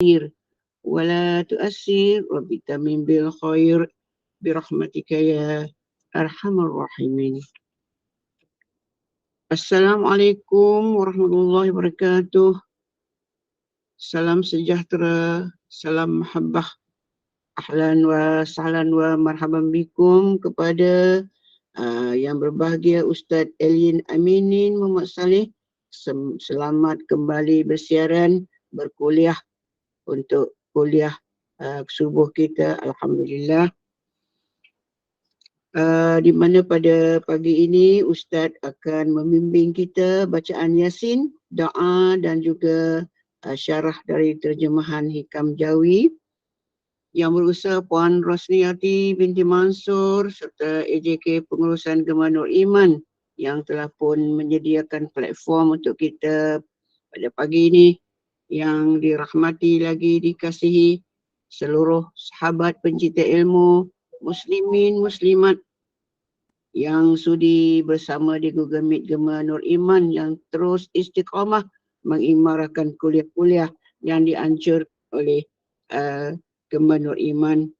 ولا تؤثر وبتمن بالخير برحمتك يا أرحم الراحمين. Assalamualaikum warahmatullahi wabarakatuh. Salam sejahtera, salam mahabbah, ahlan wa sahlan wa marhaban bikum kepada yang berbahagia Ustaz Elin Aminin Muhammad Saleh. Selamat kembali bersiaran, berkuliah untuk kuliah subuh kita, Alhamdulillah. Di mana pada pagi ini Ustaz akan membimbing kita bacaan Yasin, doa dan juga syarah dari terjemahan Hikam Jawi yang berusaha Puan Rosniati binti Mansur serta AJK Pengurusan Gemah Nur Iman yang telah pun menyediakan platform untuk kita pada pagi ini, yang dirahmati lagi dikasihi seluruh sahabat pencinta ilmu, muslimin, muslimat yang sudi bersama di Google Meet Gemah Nur Iman yang terus istiqamah mengimarahkan kuliah-kuliah yang dianjur oleh Gemah Nur Iman.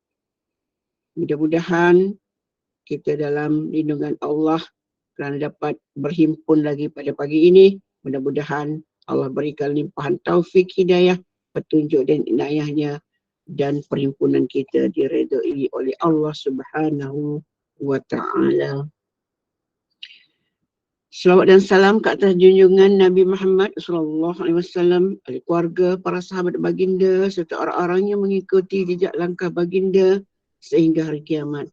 Mudah-mudahan kita dalam lindungan Allah kerana dapat berhimpun lagi pada pagi ini. Mudah-mudahan Allah berikan limpahan taufik, hidayah, petunjuk dan inayahnya, dan perhimpunan kita diredai oleh Allah Subhanahu wa ta'ala. Selawat dan salam ke atas junjungan Nabi Muhammad SAW, ahli keluarga, para sahabat baginda serta orang-orang yang mengikuti jejak langkah baginda sehingga hari kiamat.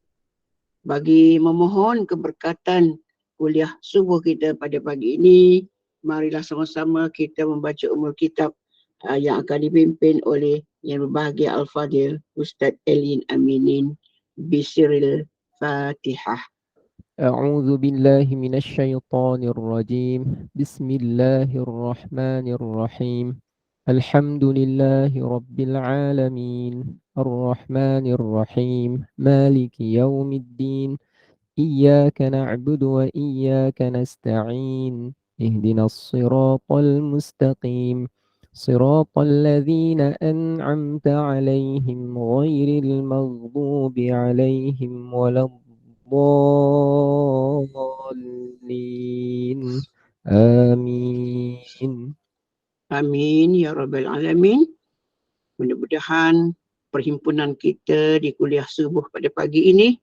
Bagi memohon keberkatan kuliah subuh kita pada pagi ini, marilah sama-sama kita membaca Ummul Kitab yang akan dipimpin oleh yang berbahagia Al-Fadil Ustaz Elin Aminin Bisiril Fatihah. أعوذ بالله من الشيطان الرجيم بسم الله الرحمن الرحيم الحمد لله رب العالمين الرحمن الرحيم مالك يوم الدين إياك نعبد وإياك نستعين اهدنا الصراط المستقيم صراط الذين أنعمت عليهم غير المغضوب عليهم ولا الضالين آمين. Amin ya Rabbal Alamin. Mudah-mudahan perhimpunan kita di kuliah subuh pada pagi ini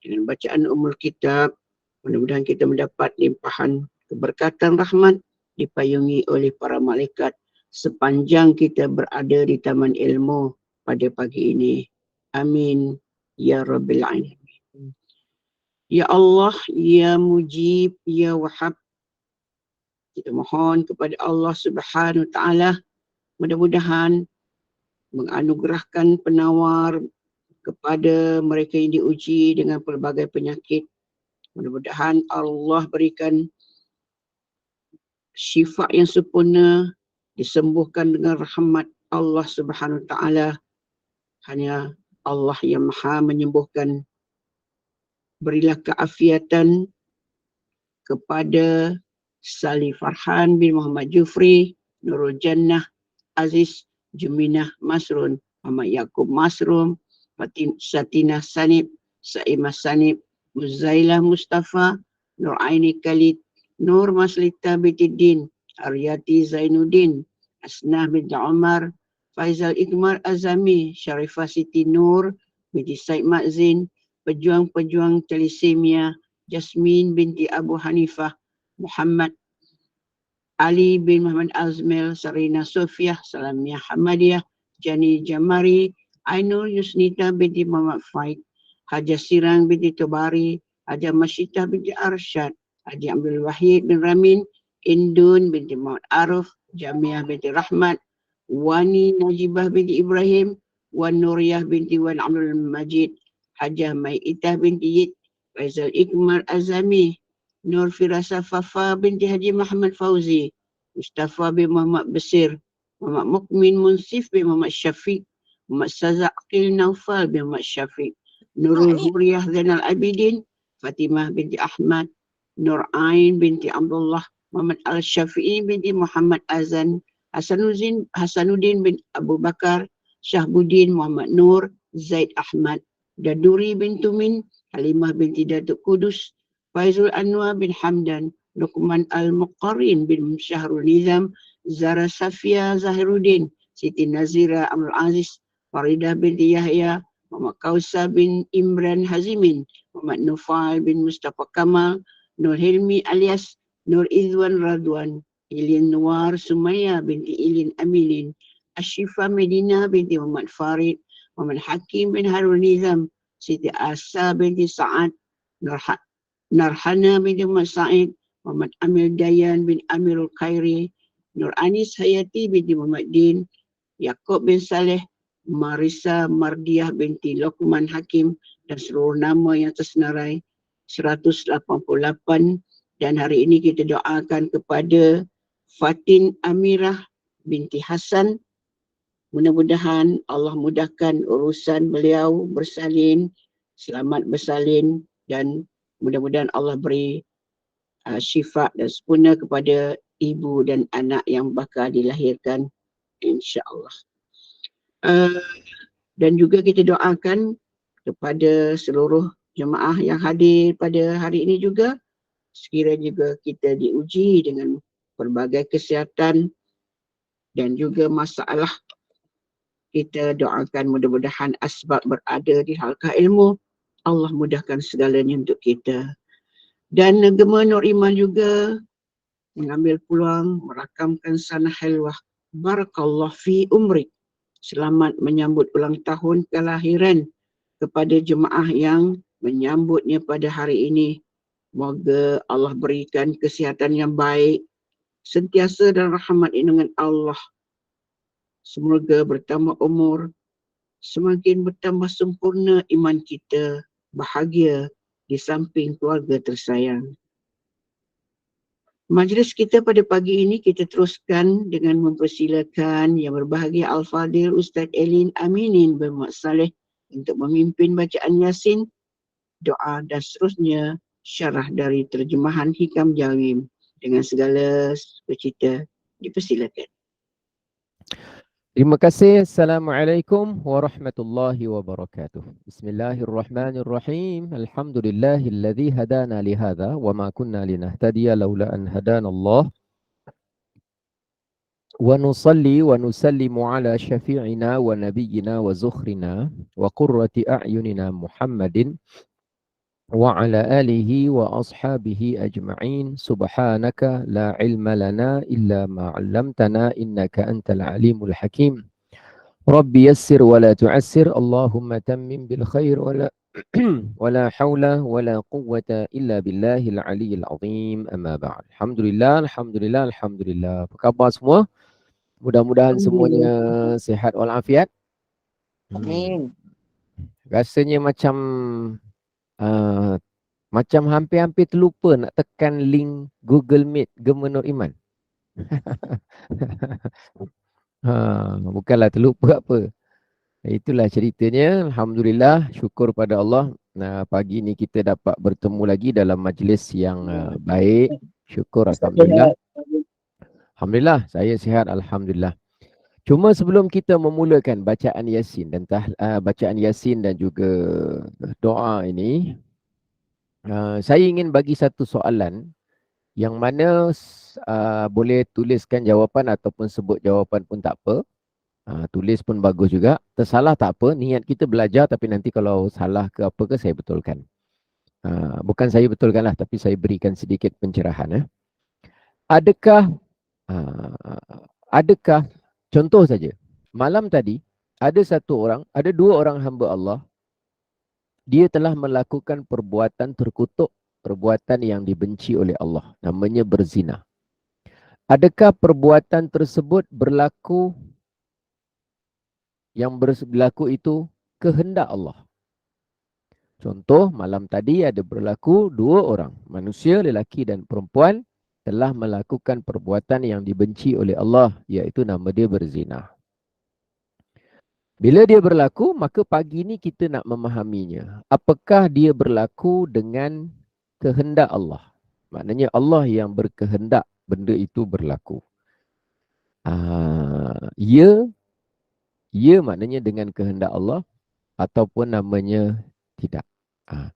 dengan bacaan Ummul Kitab, mudah-mudahan kita mendapat limpahan keberkatan rahmat dipayungi oleh para malaikat sepanjang kita berada di taman ilmu pada pagi ini. Amin ya Rabbil Alamin. Ya Allah, Ya Mujib, Ya Wahhab, kita mohon kepada Allah Subhanahu Wa Ta'ala mudah-mudahan menganugerahkan penawar kepada mereka yang diuji dengan pelbagai penyakit. Mudah-mudahan Allah berikan syifa yang sempurna, disembuhkan dengan rahmat Allah Subhanahu Wa Ta'ala. Hanya Allah yang Maha menyembuhkan. Berilah keafiatan kepada Salih Farhan bin Muhammad Jufri, Nurul Jannah Aziz, Juminah Masrun, Muhammad Yaakob Masrum, Satinah Sanib, Saimah Sanib, Muzailah Mustafa, Nur Aini Khalid, Nur Maslita binti Din, Aryati Zainuddin, Asnah binti Umar, Faizal Ikmar Azami, Sharifah Siti Nur binti Said Mazin, pejuang-pejuang talisemia, Jasmine binti Abu Hanifah, Muhammad Ali bin Muhammad Azmil, Sarina Sofiah, Salamiyah Hamadiyah, Jani Jamari, Ainul Yusnita binti Muhammad Faid, Haja Sirang binti Tobari, Haja Masyitah binti Arsyad, Haji Abdul Wahid bin Ramin, Indun binti Muhammad Arif, Jamiah binti Rahmat, Wani Najibah binti Ibrahim, Wan Nuriyah binti Wan Abdul Majid, Hajah Mai'itah binti Yid, Faizal Ikmar Azami, Nur Firasa Fafa binti Haji Muhammad Fauzi, Mustafa bin Muhammad Basir, Muhammad Mukmin Munsif bin Muhammad Syafiq, Muhammad Sazak Aqil Naufal bin Muhammad Syafiq, Nurul Huriyah Zainal Abidin, Fatimah binti Ahmad, Nur Ain binti Abdullah, Muhammad Al-Syafi'i binti Muhammad Azan, Hasanuddin bin Abu Bakar, Syahbuddin Muhammad Nur, Zaid Ahmad, Daduri bin Tumin, Halimah binti Datuk Kudus, Faizul Anwar bin Hamdan, Luqman Al-Muqarrin bin Syahrul Nizam, Zara Safia Zahiruddin, Siti Nazira Amrul Aziz, Faridah binti Yahya, Muhammad Kausa bin Imran Hazimin, Muhammad Nufail bin Mustafa Kamal, Nur Hilmi alias Nur Izwan Radwan, Ilin Nuar Sumaya binti Ilin Aminin, Ashifa Medina binti Muhammad Farid, Muhammad Hakim bin Harun Nizam, Siti Asa binti Sa'ad, Narhana binti Muhammad Sa'id, Muhammad Amir Dayan bin Amirul Khairi, Nur Anis Hayati binti Muhammad Din, Yaakob bin Saleh, Marisa Mardiah binti Lokman Hakim dan seluruh nama yang tersenarai 188. Dan hari ini kita doakan kepada Fatin Amirah binti Hasan. Mudah-mudahan Allah mudahkan urusan beliau bersalin, selamat bersalin, dan mudah-mudahan Allah beri syifa dan sempurna kepada ibu dan anak yang bakal dilahirkan, insya-Allah. Dan juga kita doakan kepada seluruh jemaah yang hadir pada hari ini juga, sekiranya juga kita diuji dengan pelbagai kesihatan dan juga masalah, kita doakan mudah-mudahan asbab berada di halqah ilmu, Allah mudahkan segalanya untuk kita. Dan Gema Nur Iman juga mengambil peluang merakamkan sanah helwah Barakallah fi umrik. Selamat menyambut ulang tahun kelahiran kepada jemaah yang menyambutnya pada hari ini. Moga Allah berikan kesihatan yang baik, sentiasa dan rahmat dengan Allah. Semoga bertambah umur, semakin bertambah sempurna iman kita, bahagia di samping keluarga tersayang. Majlis kita pada pagi ini kita teruskan dengan mempersilakan yang berbahagia Al-Fadhil Ustaz Elin Aminin bin Muhammad Saleh untuk memimpin bacaan Yasin, doa dan seterusnya syarah dari terjemahan Hikam Jawim. Dengan segala sukacita dipersilakan. Terima kasih. Assalamualaikum warahmatullahi wabarakatuh. Bismillahirrahmanirrahim. Alhamdulillahilladzi hadana lihadza wa ma kunna linahtadiya laula an hadana Allah. Wa nusalli wa nusallimu ala syafi'ina wa nabiyyina wa zukhrina wa qurrati a'yunina Muhammadin wa ala alihi wa ashabihi ajma'in. Subhanaka la ilma lana illa ma 'allamtana innaka antal alimul hakim. Rabbi yassir wa la tu'assir, Allahumma tammim bil khair wa la hawla wa la quwwata illa billahil aliyyil azim. Amma ba'd. Alhamdulillah, alhamdulillah, alhamdulillah. Apa khabar semua? Mudah-mudahan semuanya sihat walafiat. Amin. Rasanya macam hampir-hampir terlupa nak tekan link Google Meet Gema Nur Iman. Bukanlah terlupa apa. Itulah ceritanya. Alhamdulillah, syukur pada Allah. Pagi ni kita dapat bertemu lagi dalam majlis yang baik. Syukur alhamdulillah. Alhamdulillah, saya sihat alhamdulillah. Cuma sebelum kita memulakan bacaan Yasin dan juga doa ini, saya ingin bagi satu soalan yang mana boleh tuliskan jawapan ataupun sebut jawapan pun tak apa. Tulis pun bagus juga. Tersalah tak apa, niat kita belajar, tapi nanti kalau salah ke apa ke saya betulkan. Bukan saya betulkan lah, tapi saya berikan sedikit pencerahan. Adakah contoh saja, malam tadi ada dua orang hamba Allah, dia telah melakukan perbuatan terkutuk, perbuatan yang dibenci oleh Allah, namanya berzina. Adakah perbuatan tersebut yang berlaku itu kehendak Allah? Contoh, malam tadi ada berlaku dua orang, manusia, lelaki dan perempuan, telah melakukan perbuatan yang dibenci oleh Allah, iaitu nama dia berzina. Bila dia berlaku, maka pagi ni kita nak memahaminya. Apakah dia berlaku dengan kehendak Allah? Maknanya Allah yang berkehendak benda itu berlaku. Ya, ya maknanya dengan kehendak Allah ataupun namanya tidak. Ah,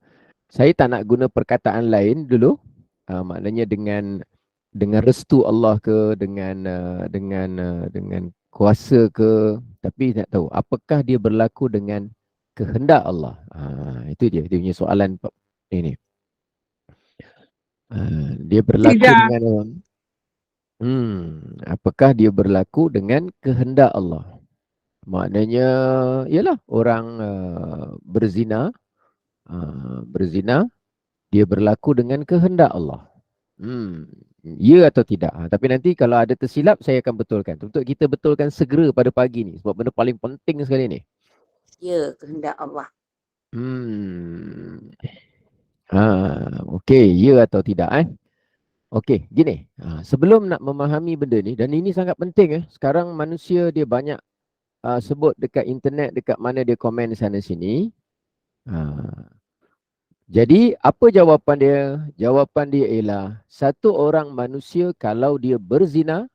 saya tak nak guna perkataan lain dulu. Maknanya dengan restu Allah ke, dengan kuasa ke, tapi nak tahu apakah dia berlaku dengan kehendak Allah. Itu dia punya soalan ini. Dia berlaku Tidak. dengan apakah dia berlaku dengan kehendak Allah? Maknanya ialah orang berzina dia berlaku dengan kehendak Allah. Ya atau tidak? Tapi nanti kalau ada tersilap saya akan betulkan. Untuk kita betulkan segera pada pagi ni sebab benda paling penting sekali ni. Ya, kehendak Allah. Okey, ya atau tidak Okey, gini. Sebelum nak memahami benda ni dan ini sangat penting Sekarang manusia dia banyak sebut dekat internet, dekat mana dia komen sana sini. Jadi apa jawapan dia? Jawapan dia ialah satu orang manusia kalau dia berzina,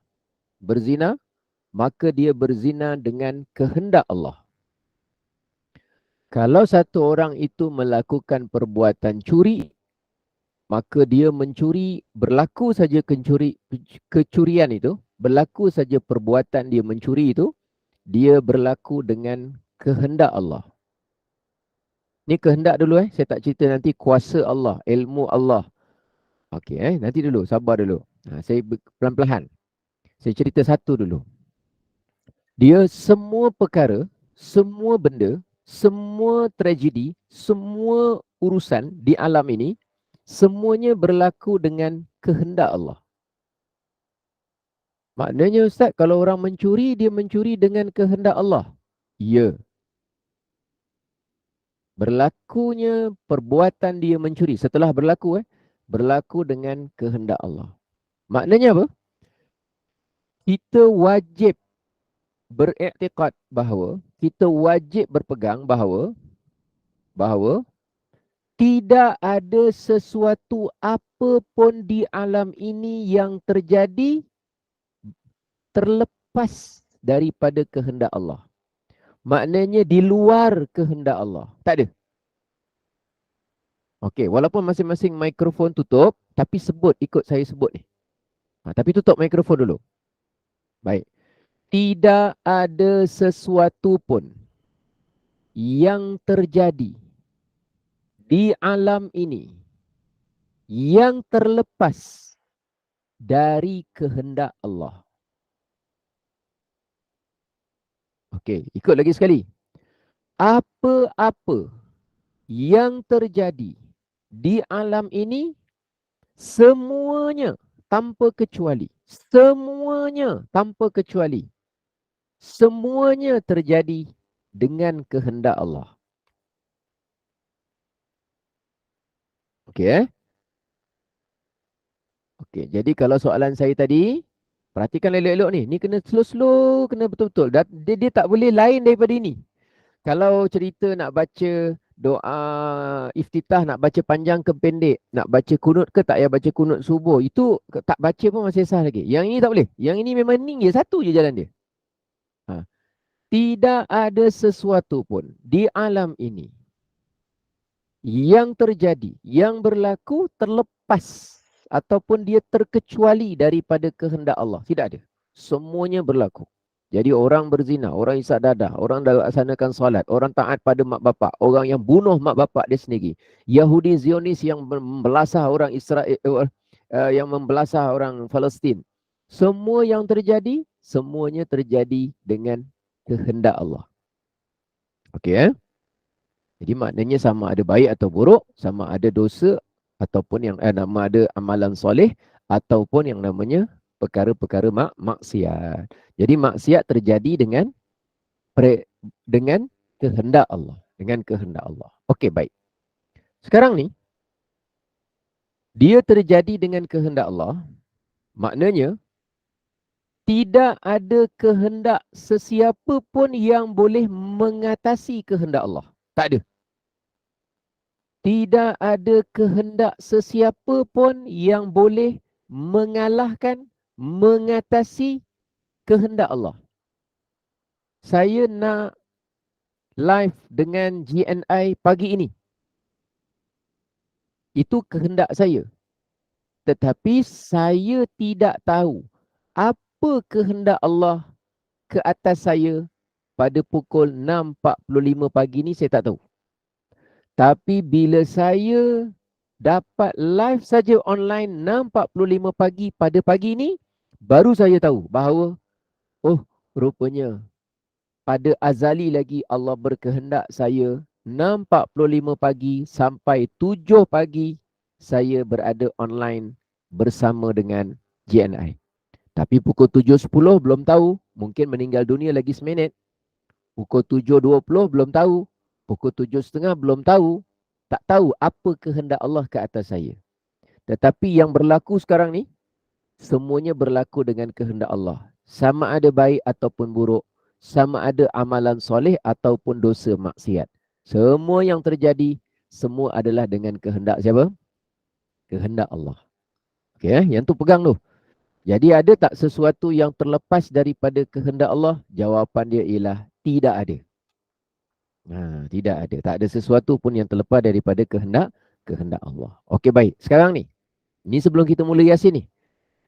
maka dia berzina dengan kehendak Allah. Kalau satu orang itu melakukan perbuatan curi, maka dia mencuri, berlaku saja kecurian itu, berlaku saja perbuatan dia mencuri itu, dia berlaku dengan kehendak Allah. Ni kehendak dulu saya tak cerita nanti kuasa Allah, ilmu Allah. Okey nanti dulu, sabar dulu. Saya pelan-pelan. Saya cerita satu dulu. Dia semua perkara, semua benda, semua tragedi, semua urusan di alam ini, semuanya berlaku dengan kehendak Allah. Maknanya Ustaz, kalau orang mencuri, dia mencuri dengan kehendak Allah. Ya. Berlakunya perbuatan dia mencuri, setelah berlaku berlaku dengan kehendak Allah. Maknanya apa? Kita wajib beriktikad bahawa, kita wajib berpegang bahawa tidak ada sesuatu apapun di alam ini yang terjadi terlepas daripada kehendak Allah. Maknanya di luar kehendak Allah. Tak ada. Okey, walaupun masing-masing mikrofon tutup, tapi sebut, ikut saya sebut ni. Tapi tutup mikrofon dulu. Baik. Tidak ada sesuatu pun yang terjadi di alam ini yang terlepas dari kehendak Allah. Okey, ikut lagi sekali. Apa-apa yang terjadi di alam ini, semuanya tanpa kecuali, semuanya terjadi dengan kehendak Allah. Okey Okey, jadi kalau soalan saya tadi, perhatikan elok-elok ni. Ni kena slow-slow, kena betul-betul. Dia tak boleh lain daripada ini. Kalau cerita nak baca doa iftitah, nak baca panjang ke pendek, nak baca kunut ke tak payah baca kunut subuh, itu tak baca pun masih sah lagi. Yang ini tak boleh. Yang ini memang ning je, satu je jalan dia. Tidak ada sesuatu pun di alam ini yang terjadi, yang berlaku terlepas ataupun dia terkecuali daripada kehendak Allah. Tidak ada. Semuanya berlaku. Jadi orang berzina, orang isap dadah, orang laksanakan solat, orang taat pada mak bapak, orang yang bunuh mak bapak dia sendiri, Yahudi Zionis yang membelasah orang Israel, yang membelasah orang Palestin. Semua yang terjadi, semuanya terjadi dengan kehendak Allah. Okey Jadi maknanya sama ada baik atau buruk, sama ada dosa ataupun yang nama ada amalan soleh ataupun yang namanya perkara-perkara maksiat. Jadi maksiat terjadi dengan kehendak Allah, Okey, baik. Sekarang ni dia terjadi dengan kehendak Allah, maknanya tidak ada kehendak sesiapa pun yang boleh mengatasi kehendak Allah. Tak ada. Tidak ada kehendak sesiapa pun yang boleh mengalahkan, mengatasi kehendak Allah. Saya nak live dengan GNI pagi ini. Itu kehendak saya. Tetapi saya tidak tahu apa kehendak Allah ke atas saya pada pukul 6.45 pagi ni, saya tak tahu. Tapi bila saya dapat live saja online 6.45 pagi pada pagi ni, baru saya tahu bahawa oh, rupanya pada azali lagi Allah berkehendak saya 6.45 pagi sampai 7 pagi saya berada online bersama dengan GNI. Tapi pukul 7.10 belum tahu, mungkin meninggal dunia lagi seminit. Pukul 7.20 belum tahu, pukul 7.30 belum tahu. Tak tahu apa kehendak Allah ke atas saya. Tetapi yang berlaku sekarang ni, semuanya berlaku dengan kehendak Allah. Sama ada baik ataupun buruk, sama ada amalan soleh ataupun dosa maksiat. Semua yang terjadi, semua adalah dengan kehendak siapa? Kehendak Allah. Okey, yang tu pegang tu. Jadi ada tak sesuatu yang terlepas daripada kehendak Allah? Jawapan dia ialah tidak ada. Tidak ada. Tak ada sesuatu pun yang terlepas daripada kehendak Allah. Okey, baik. Sekarang ni, ini sebelum kita mula Yasin ni,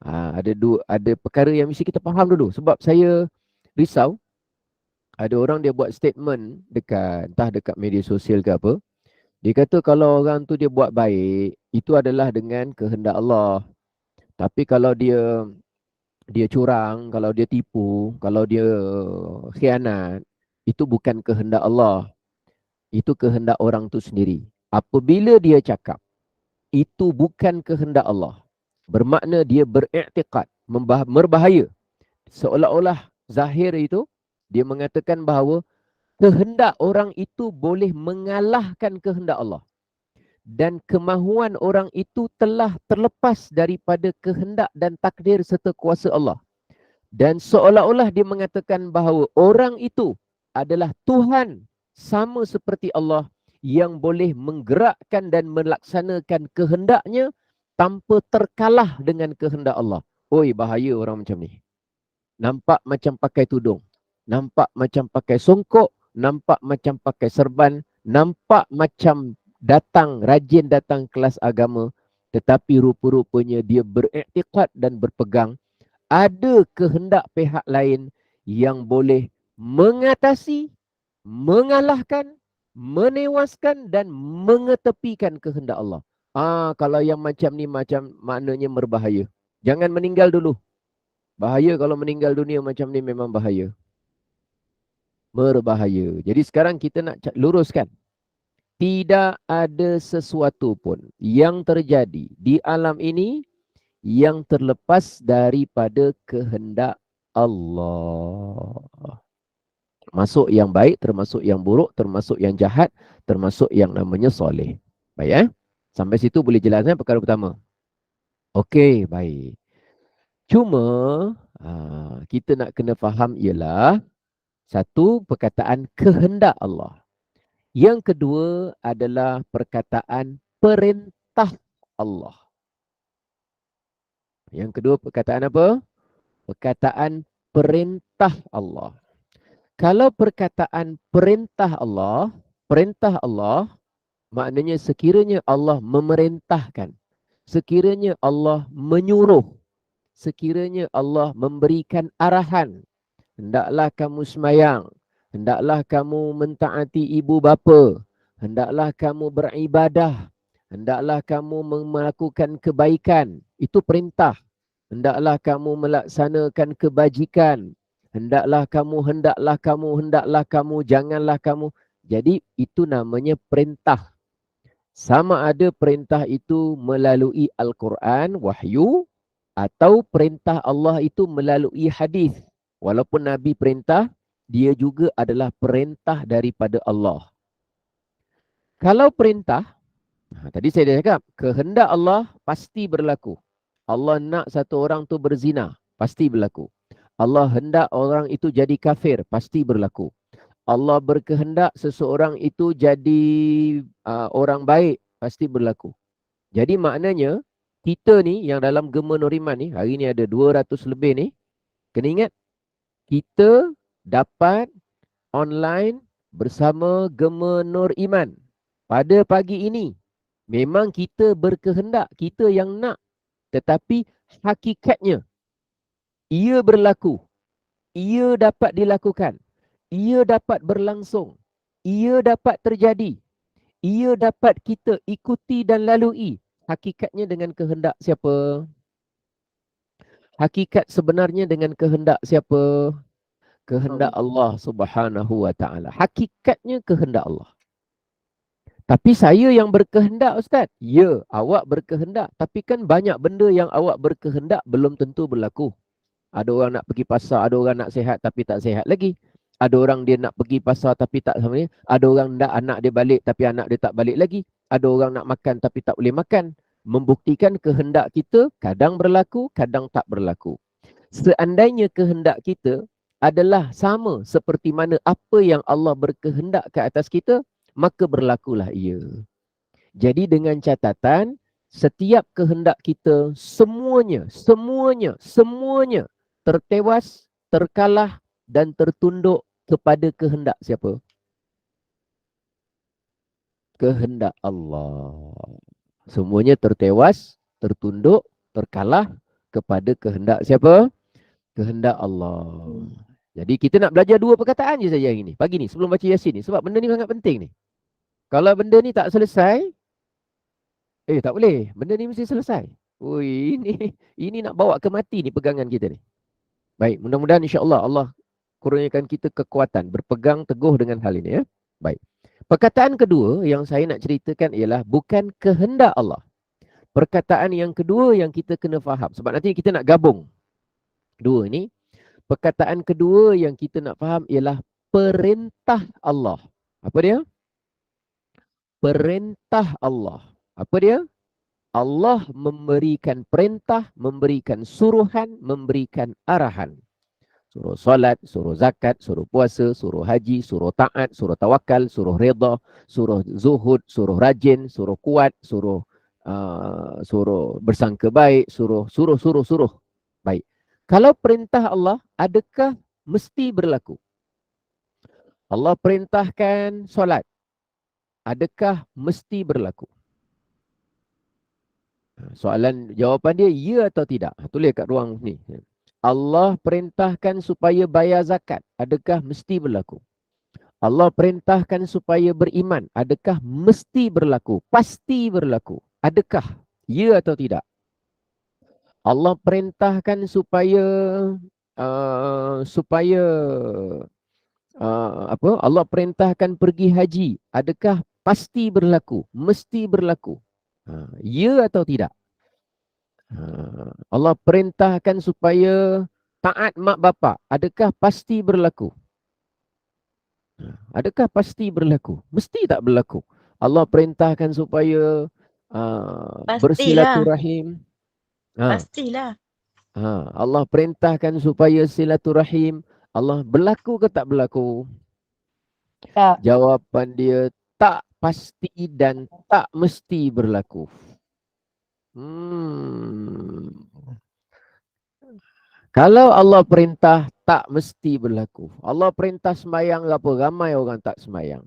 ada perkara yang mesti kita faham dulu. Sebab saya risau, ada orang dia buat statement entah dekat media sosial ke apa. Dia kata kalau orang tu dia buat baik, itu adalah dengan kehendak Allah. Tapi kalau dia curang, kalau dia tipu, kalau dia khianat, itu bukan kehendak Allah. Itu kehendak orang tu sendiri. Apabila dia cakap, itu bukan kehendak Allah, bermakna dia beriktikad, berbahaya. Seolah-olah zahir itu, dia mengatakan bahawa kehendak orang itu boleh mengalahkan kehendak Allah. Dan kemahuan orang itu telah terlepas daripada kehendak dan takdir serta kuasa Allah. Dan seolah-olah dia mengatakan bahawa orang itu adalah Tuhan sama seperti Allah yang boleh menggerakkan dan melaksanakan kehendaknya tanpa terkalah dengan kehendak Allah. Oi, bahaya orang macam ni. Nampak macam pakai tudung, nampak macam pakai songkok, nampak macam pakai serban, nampak macam rajin datang kelas agama, tetapi rupa-rupanya dia beriktikad dan berpegang ada kehendak pihak lain yang boleh mengatasi, mengalahkan, menewaskan dan mengetepikan kehendak Allah. Kalau yang macam ni macam maknanya berbahaya. Jangan meninggal dulu. Bahaya kalau meninggal dunia macam ni, memang bahaya. Berbahaya. Jadi sekarang kita nak luruskan. Tidak ada sesuatu pun yang terjadi di alam ini yang terlepas daripada kehendak Allah. Termasuk yang baik, termasuk yang buruk, termasuk yang jahat, termasuk yang namanya soleh. Baik, sampai situ boleh jelaskan perkara pertama. Okey, baik. Cuma kita nak kena faham ialah satu, perkataan kehendak Allah. Yang kedua adalah perkataan perintah Allah. Yang kedua perkataan apa? Perkataan perintah Allah. Kalau perkataan perintah Allah maknanya sekiranya Allah memerintahkan, sekiranya Allah menyuruh, sekiranya Allah memberikan arahan, hendaklah kamu sembahyang, hendaklah kamu mentaati ibu bapa, hendaklah kamu beribadah, hendaklah kamu melakukan kebaikan, itu perintah. Hendaklah kamu melaksanakan kebajikan, hendaklah kamu, janganlah kamu. Jadi itu namanya perintah. Sama ada perintah itu melalui Al-Quran, wahyu, atau perintah Allah itu melalui hadis. Walaupun Nabi perintah, dia juga adalah perintah daripada Allah. Kalau perintah, tadi saya dah cakap, kehendak Allah pasti berlaku. Allah nak satu orang tu berzina, pasti berlaku. Allah hendak orang itu jadi kafir, pasti berlaku. Allah berkehendak seseorang itu jadi orang baik, pasti berlaku. Jadi maknanya, kita ni yang dalam Gema Nuriman ni, hari ni ada 200 lebih ni, kena ingat, kita dapat online bersama Gema Nur Iman pada pagi ini. Memang kita berkehendak, kita yang nak. Tetapi hakikatnya, ia berlaku. Ia dapat dilakukan. Ia dapat berlangsung. Ia dapat terjadi. Ia dapat kita ikuti dan lalui. Hakikatnya dengan kehendak siapa? Hakikat sebenarnya dengan kehendak siapa? Kehendak Allah Subhanahu wa taala. Hakikatnya kehendak Allah. Tapi saya yang berkehendak, Ustaz. Ya, awak berkehendak. Tapi kan banyak benda yang awak berkehendak belum tentu berlaku. Ada orang nak pergi pasar, ada orang nak sihat tapi tak sihat lagi. Ada orang dia nak pergi pasar tapi tak sama dia. Ada orang nak anak dia balik tapi anak dia tak balik lagi. Ada orang nak makan tapi tak boleh makan. Membuktikan kehendak kita kadang berlaku, kadang tak berlaku. Seandainya kehendak kita adalah sama seperti mana apa yang Allah berkehendak ke atas kita, maka berlakulah ia. Jadi dengan catatan, setiap kehendak kita semuanya tertewas, terkalah dan tertunduk kepada kehendak siapa? Kehendak Allah. Semuanya tertewas, tertunduk, terkalah kepada kehendak siapa? Kehendak Allah. Jadi kita nak belajar dua perkataan je saja hari ni. Pagi ni sebelum baca Yasin ni. Sebab benda ni sangat penting ni. Kalau benda ni tak selesai, tak boleh. Benda ni mesti selesai. Ui, ini nak bawa ke mati ni pegangan kita ni. Baik, mudah-mudahan insya-Allah Allah kurniakan kita kekuatan berpegang teguh dengan hal ini ya. Baik. Perkataan kedua yang saya nak ceritakan ialah bukan kehendak Allah. Perkataan yang kedua yang kita kena faham. Sebab nanti kita nak gabung dua ni. Perkataan kedua yang kita nak faham ialah perintah Allah. Apa dia? Perintah Allah. Apa dia? Allah memberikan perintah, memberikan suruhan, memberikan arahan. Suruh solat, suruh zakat, suruh puasa, suruh haji, suruh taat, suruh tawakal, suruh reda, suruh zuhud, suruh rajin, suruh kuat, suruh bersangka baik, suruh. Baik. Kalau perintah Allah, adakah mesti berlaku? Allah perintahkan solat. Adakah mesti berlaku? Soalan jawapan dia ya atau tidak? Tulis kat ruang ni. Allah perintahkan supaya bayar zakat. Adakah mesti berlaku? Allah perintahkan supaya beriman. Adakah mesti berlaku? Pasti berlaku. Adakah ya atau tidak? Allah perintahkan supaya Allah perintahkan pergi haji. Adakah pasti berlaku? Mesti berlaku? Ya atau tidak? Allah perintahkan supaya taat mak bapak. Adakah pasti berlaku? Adakah pasti berlaku? Mesti tak berlaku. Allah perintahkan supaya bersilaturahim. Pastilah. Allah perintahkan supaya silaturahim. Allah berlaku ke tak berlaku? Tak. Jawapan dia tak pasti dan tak mesti berlaku. Kalau Allah perintah tak mesti berlaku. Allah perintah semayang apa? Ramai orang tak semayang.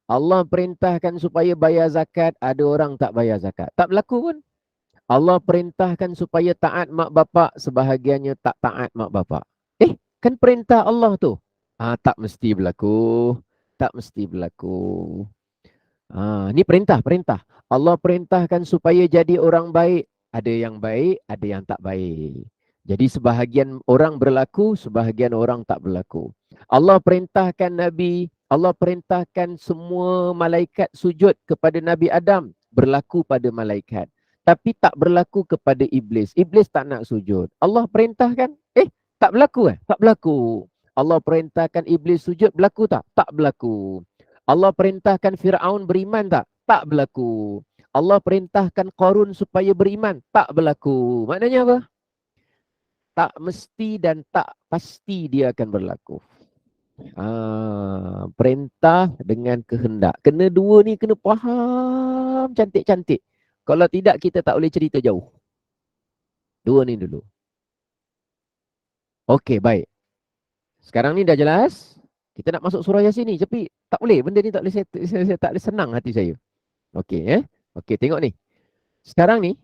Allah perintahkan supaya bayar zakat, ada orang tak bayar zakat. Tak berlaku pun. Allah perintahkan supaya taat mak bapak, sebahagiannya tak taat mak bapak. Kan perintah Allah tu. Tak mesti berlaku. Tak mesti berlaku. Ni perintah. Allah perintahkan supaya jadi orang baik. Ada yang baik, ada yang tak baik. Jadi sebahagian orang berlaku, sebahagian orang tak berlaku. Allah perintahkan Nabi, Allah perintahkan semua malaikat sujud kepada Nabi Adam. Berlaku pada malaikat. Tapi tak berlaku kepada iblis. Iblis tak nak sujud. Allah perintahkan, tak berlaku Tak berlaku. Allah perintahkan iblis sujud, berlaku tak? Tak berlaku. Allah perintahkan Fir'aun beriman tak? Tak berlaku. Allah perintahkan Qarun supaya beriman. Tak berlaku. Maknanya apa? Tak mesti dan tak pasti dia akan berlaku. Perintah dengan kehendak. Kena dua ni kena faham cantik-cantik. Kalau tidak kita tak boleh cerita jauh. Dua ni dulu. Okey, baik. Sekarang ni dah jelas. Kita nak masuk surah Yasin ni, tapi tak boleh. Benda ni tak boleh, saya tak boleh senang hati saya. Okey, okey, tengok ni. Sekarang ni,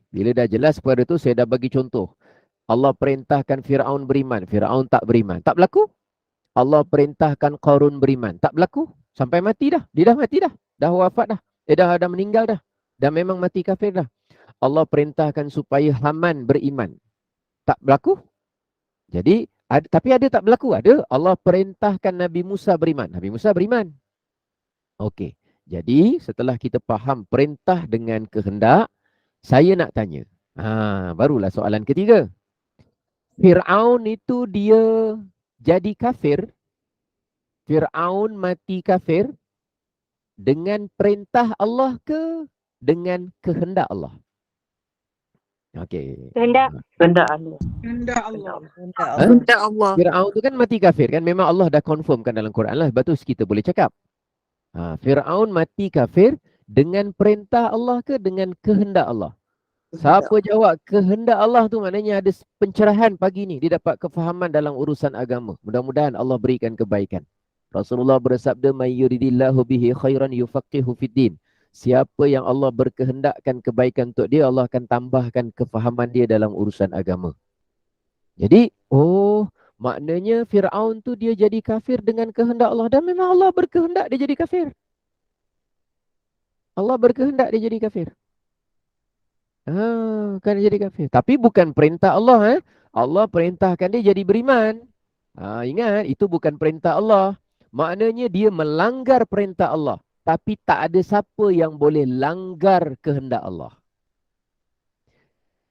bila dah jelas pada tu, saya dah bagi contoh. Allah perintahkan Fir'aun beriman. Fir'aun tak beriman. Tak berlaku. Allah perintahkan Qarun beriman. Tak berlaku. Sampai mati dah. Dia dah mati dah. Dah wafat dah. Dah meninggal dah. Dah memang mati kafir dah. Allah perintahkan supaya Haman beriman. Tak berlaku. Jadi, tapi ada tak berlaku? Ada. Allah perintahkan Nabi Musa beriman. Nabi Musa beriman. Okey. Jadi, setelah kita faham perintah dengan kehendak, saya nak tanya. Barulah soalan ketiga. Fir'aun itu dia jadi kafir. Fir'aun mati kafir dengan perintah Allah ke dengan kehendak Allah? Okey. Kehendak. Kehendak Allah. Kehendak Allah. Kehendak Allah. Fir'aun tu kan mati kafir kan, memang Allah dah confirmkan dalam Quran lah, sebab tu kita boleh cakap. Fir'aun mati kafir dengan perintah Allah ke dengan kehendak Allah? Siapa jawab kehendak Allah tu, maknanya ada pencerahan pagi ni. Dia dapat kefahaman dalam urusan agama. Mudah-mudahan Allah berikan kebaikan. Rasulullah bersabda, "May yuridillahu bihi khairan yufaqihu fiddin." Siapa yang Allah berkehendakkan kebaikan untuk dia, Allah akan tambahkan kefahaman dia dalam urusan agama. Jadi, maknanya Fir'aun tu dia jadi kafir dengan kehendak Allah. Dan memang Allah berkehendak dia jadi kafir. Allah berkehendak dia jadi kafir. Kan dia jadi kafir. Tapi bukan perintah Allah. Allah perintahkan dia jadi beriman. Ingat, itu bukan perintah Allah. Maknanya dia melanggar perintah Allah. Tapi tak ada siapa yang boleh langgar kehendak Allah.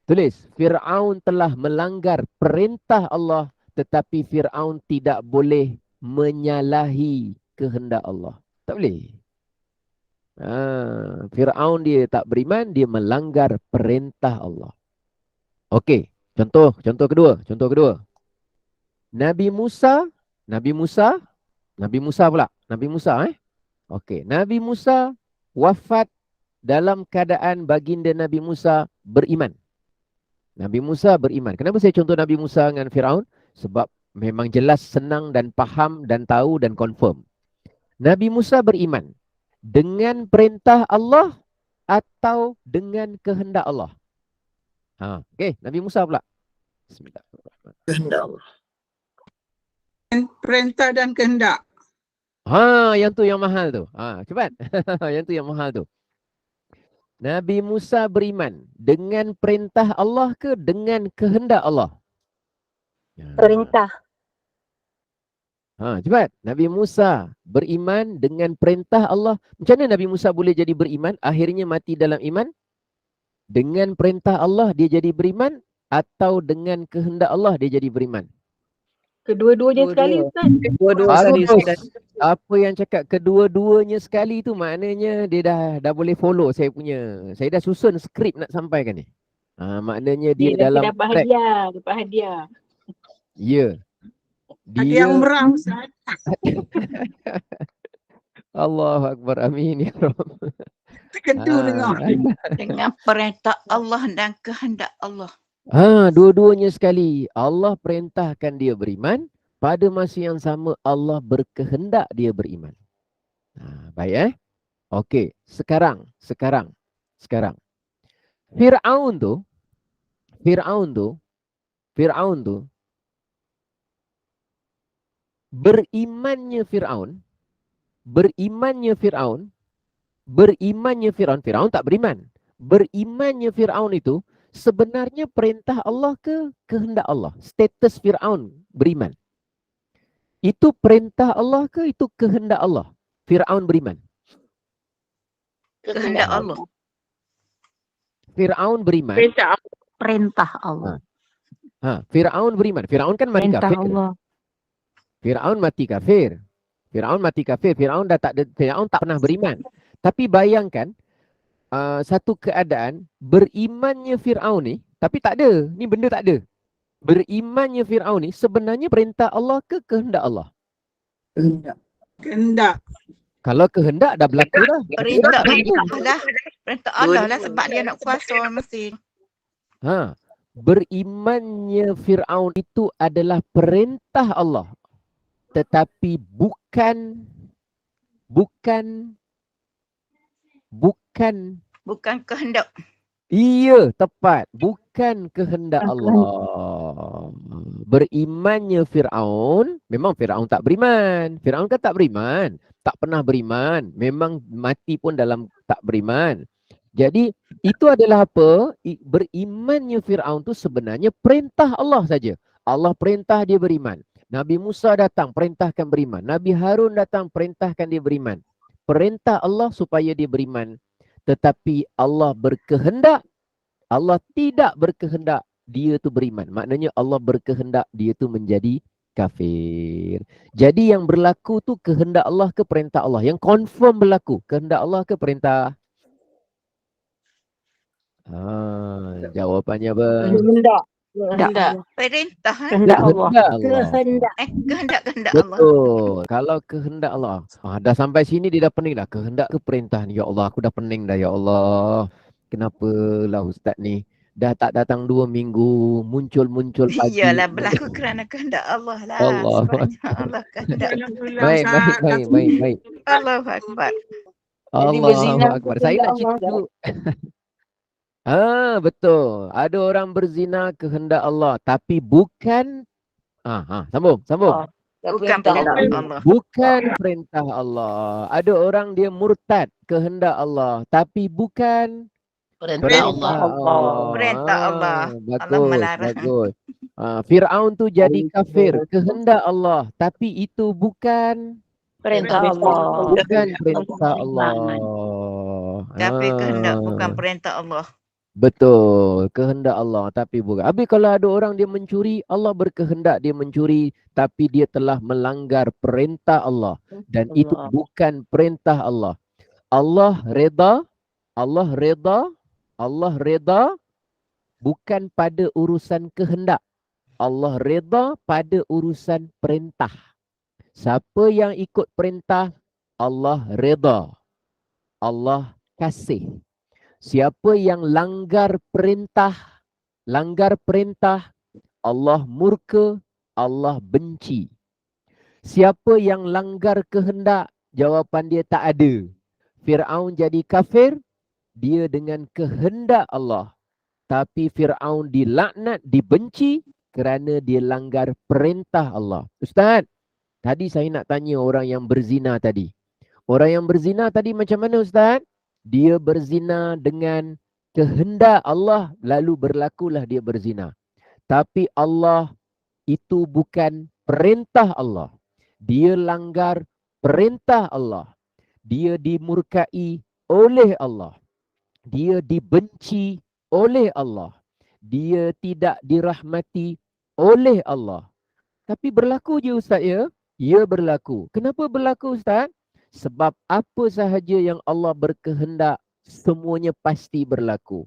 Tulis, Fir'aun telah melanggar perintah Allah, tetapi Fir'aun tidak boleh menyalahi kehendak Allah. Tak boleh. Fir'aun dia tak beriman, dia melanggar perintah Allah. Okey, contoh kedua. Nabi Musa pula. Okey, Nabi Musa wafat dalam keadaan baginda Nabi Musa beriman. Nabi Musa beriman. Kenapa saya contoh Nabi Musa dengan Fir'aun? Sebab memang jelas, senang dan faham dan tahu dan confirm. Nabi Musa beriman dengan perintah Allah atau dengan kehendak Allah? Okey, Nabi Musa pula. Bismillahirrahmanirrahim. Kehendak Allah. Perintah dan kehendak. Yang tu yang mahal tu. Cepat. Yang tu yang mahal tu. Nabi Musa beriman dengan perintah Allah ke dengan kehendak Allah? Perintah. Cepat. Nabi Musa beriman dengan perintah Allah. Macam mana Nabi Musa boleh jadi beriman? Akhirnya mati dalam iman? Dengan perintah Allah dia jadi beriman atau dengan kehendak Allah dia jadi beriman? Kedua-duanya sekali, Ustaz. Dua-dua sekali. Apa yang cakap kedua-duanya sekali tu maknanya dia dah boleh follow saya punya. Saya dah susun skrip nak sampaikan ni. Maknanya dia dalam dapat hadiah. Ya. Ada yang merang, Ustaz. Allahu Akbar. Amin ya Rabb. Terkedu dengar. Dengan perintah Allah dan kehendak Allah. Dua-duanya sekali. Allah perintahkan dia beriman. Pada masa yang sama Allah berkehendak dia beriman. Baik Okey. Sekarang. Fir'aun tu berimannya Fir'aun tak beriman. Berimannya Fir'aun itu sebenarnya perintah Allah ke kehendak Allah? Status Fir'aun beriman. Itu perintah Allah ke itu kehendak Allah? Fir'aun beriman. Kehendak Allah. Fir'aun beriman. Perintah Allah. Fir'aun beriman. Fir'aun kan mati Perintah kafir. Allah. Fir'aun mati kafir. Fir'aun tak pernah beriman. Tapi bayangkan satu keadaan berimannya Fir'aun ni, tapi tak ada. Ni benda tak ada. Berimannya Fir'aun ni sebenarnya perintah Allah ke kehendak Allah? Kehendak. Kalau kehendak dah berlaku dah. Perintah Allah lah sebab dia nak kuasa mesti. berimannya Fir'aun itu adalah perintah Allah, tetapi bukan Bukan kehendak. iya, tepat, bukan kehendak Allah. Berimannya Fir'aun, memang Fir'aun tak beriman. Fir'aun kan tak beriman, tak pernah beriman, memang mati pun dalam tak beriman. Jadi itu adalah apa? Berimannya Fir'aun tu sebenarnya perintah Allah saja. Allah perintah dia beriman. Nabi Musa datang perintahkan beriman. Nabi Harun datang perintahkan dia beriman. Perintah Allah supaya dia beriman. Tetapi Allah berkehendak, Allah tidak berkehendak dia tu beriman. Maknanya Allah berkehendak dia tu menjadi kafir. Jadi yang berlaku tu kehendak Allah ke perintah Allah. Yang confirm berlaku kehendak Allah ke perintah. Jawapannya apa? Kehendak. Kehendak. Perintah. Kehendak Allah. Kehendak Allah. Kehendak Allah. Betul. Kalau kehendak Allah. Dah sampai sini dia dah pening dah. Kehendak ke perintah ni. Ya Allah, aku dah pening dah. Ya Allah. Kenapalah Ustaz ni? Dah tak datang 2 minggu. Muncul-muncul pagi. Iyalah, berlaku kerana kehendak Allah lah. Allah. Sebabnya Allah kehendak. Baik. Allahu Akbar. Allahu Akbar. Saya nak cerita dulu. Betul. Ada orang berzina kehendak Allah. Tapi bukan. Sambung. Bukan perintah Allah. Bukan perintah Allah. Ada orang dia murtad kehendak Allah. Tapi bukan Perintah perintah Allah. Allah. Perintah Allah. Allah Bagus, melarang. bagus. Fir'aun tu jadi kafir kehendak Allah. Tapi itu bukan Perintah Allah. bukan perintah Allah. Tapi kehendak bukan perintah Allah. Betul, kehendak Allah tapi bukan. Habis kalau ada orang dia mencuri, Allah berkehendak dia mencuri tapi dia telah melanggar perintah Allah dan itu bukan perintah Allah. Allah reda bukan pada urusan kehendak. Allah reda pada urusan perintah. Siapa yang ikut perintah, Allah reda. Allah kasih. Siapa yang langgar perintah, Allah murka, Allah benci. Siapa yang langgar kehendak, jawapan dia tak ada. Fir'aun jadi kafir, dia dengan kehendak Allah. Tapi Fir'aun dilaknat, dibenci kerana dia langgar perintah Allah. Ustaz, tadi saya nak tanya orang yang berzina tadi. Orang yang berzina tadi macam mana Ustaz? Dia berzina dengan kehendak Allah, lalu berlakulah dia berzina. Tapi Allah itu bukan perintah Allah. Dia langgar perintah Allah. Dia dimurkai oleh Allah. Dia dibenci oleh Allah. Dia tidak dirahmati oleh Allah. Tapi berlaku je Ustaz ya? Ya berlaku. Kenapa berlaku Ustaz? Sebab apa sahaja yang Allah berkehendak, semuanya pasti berlaku.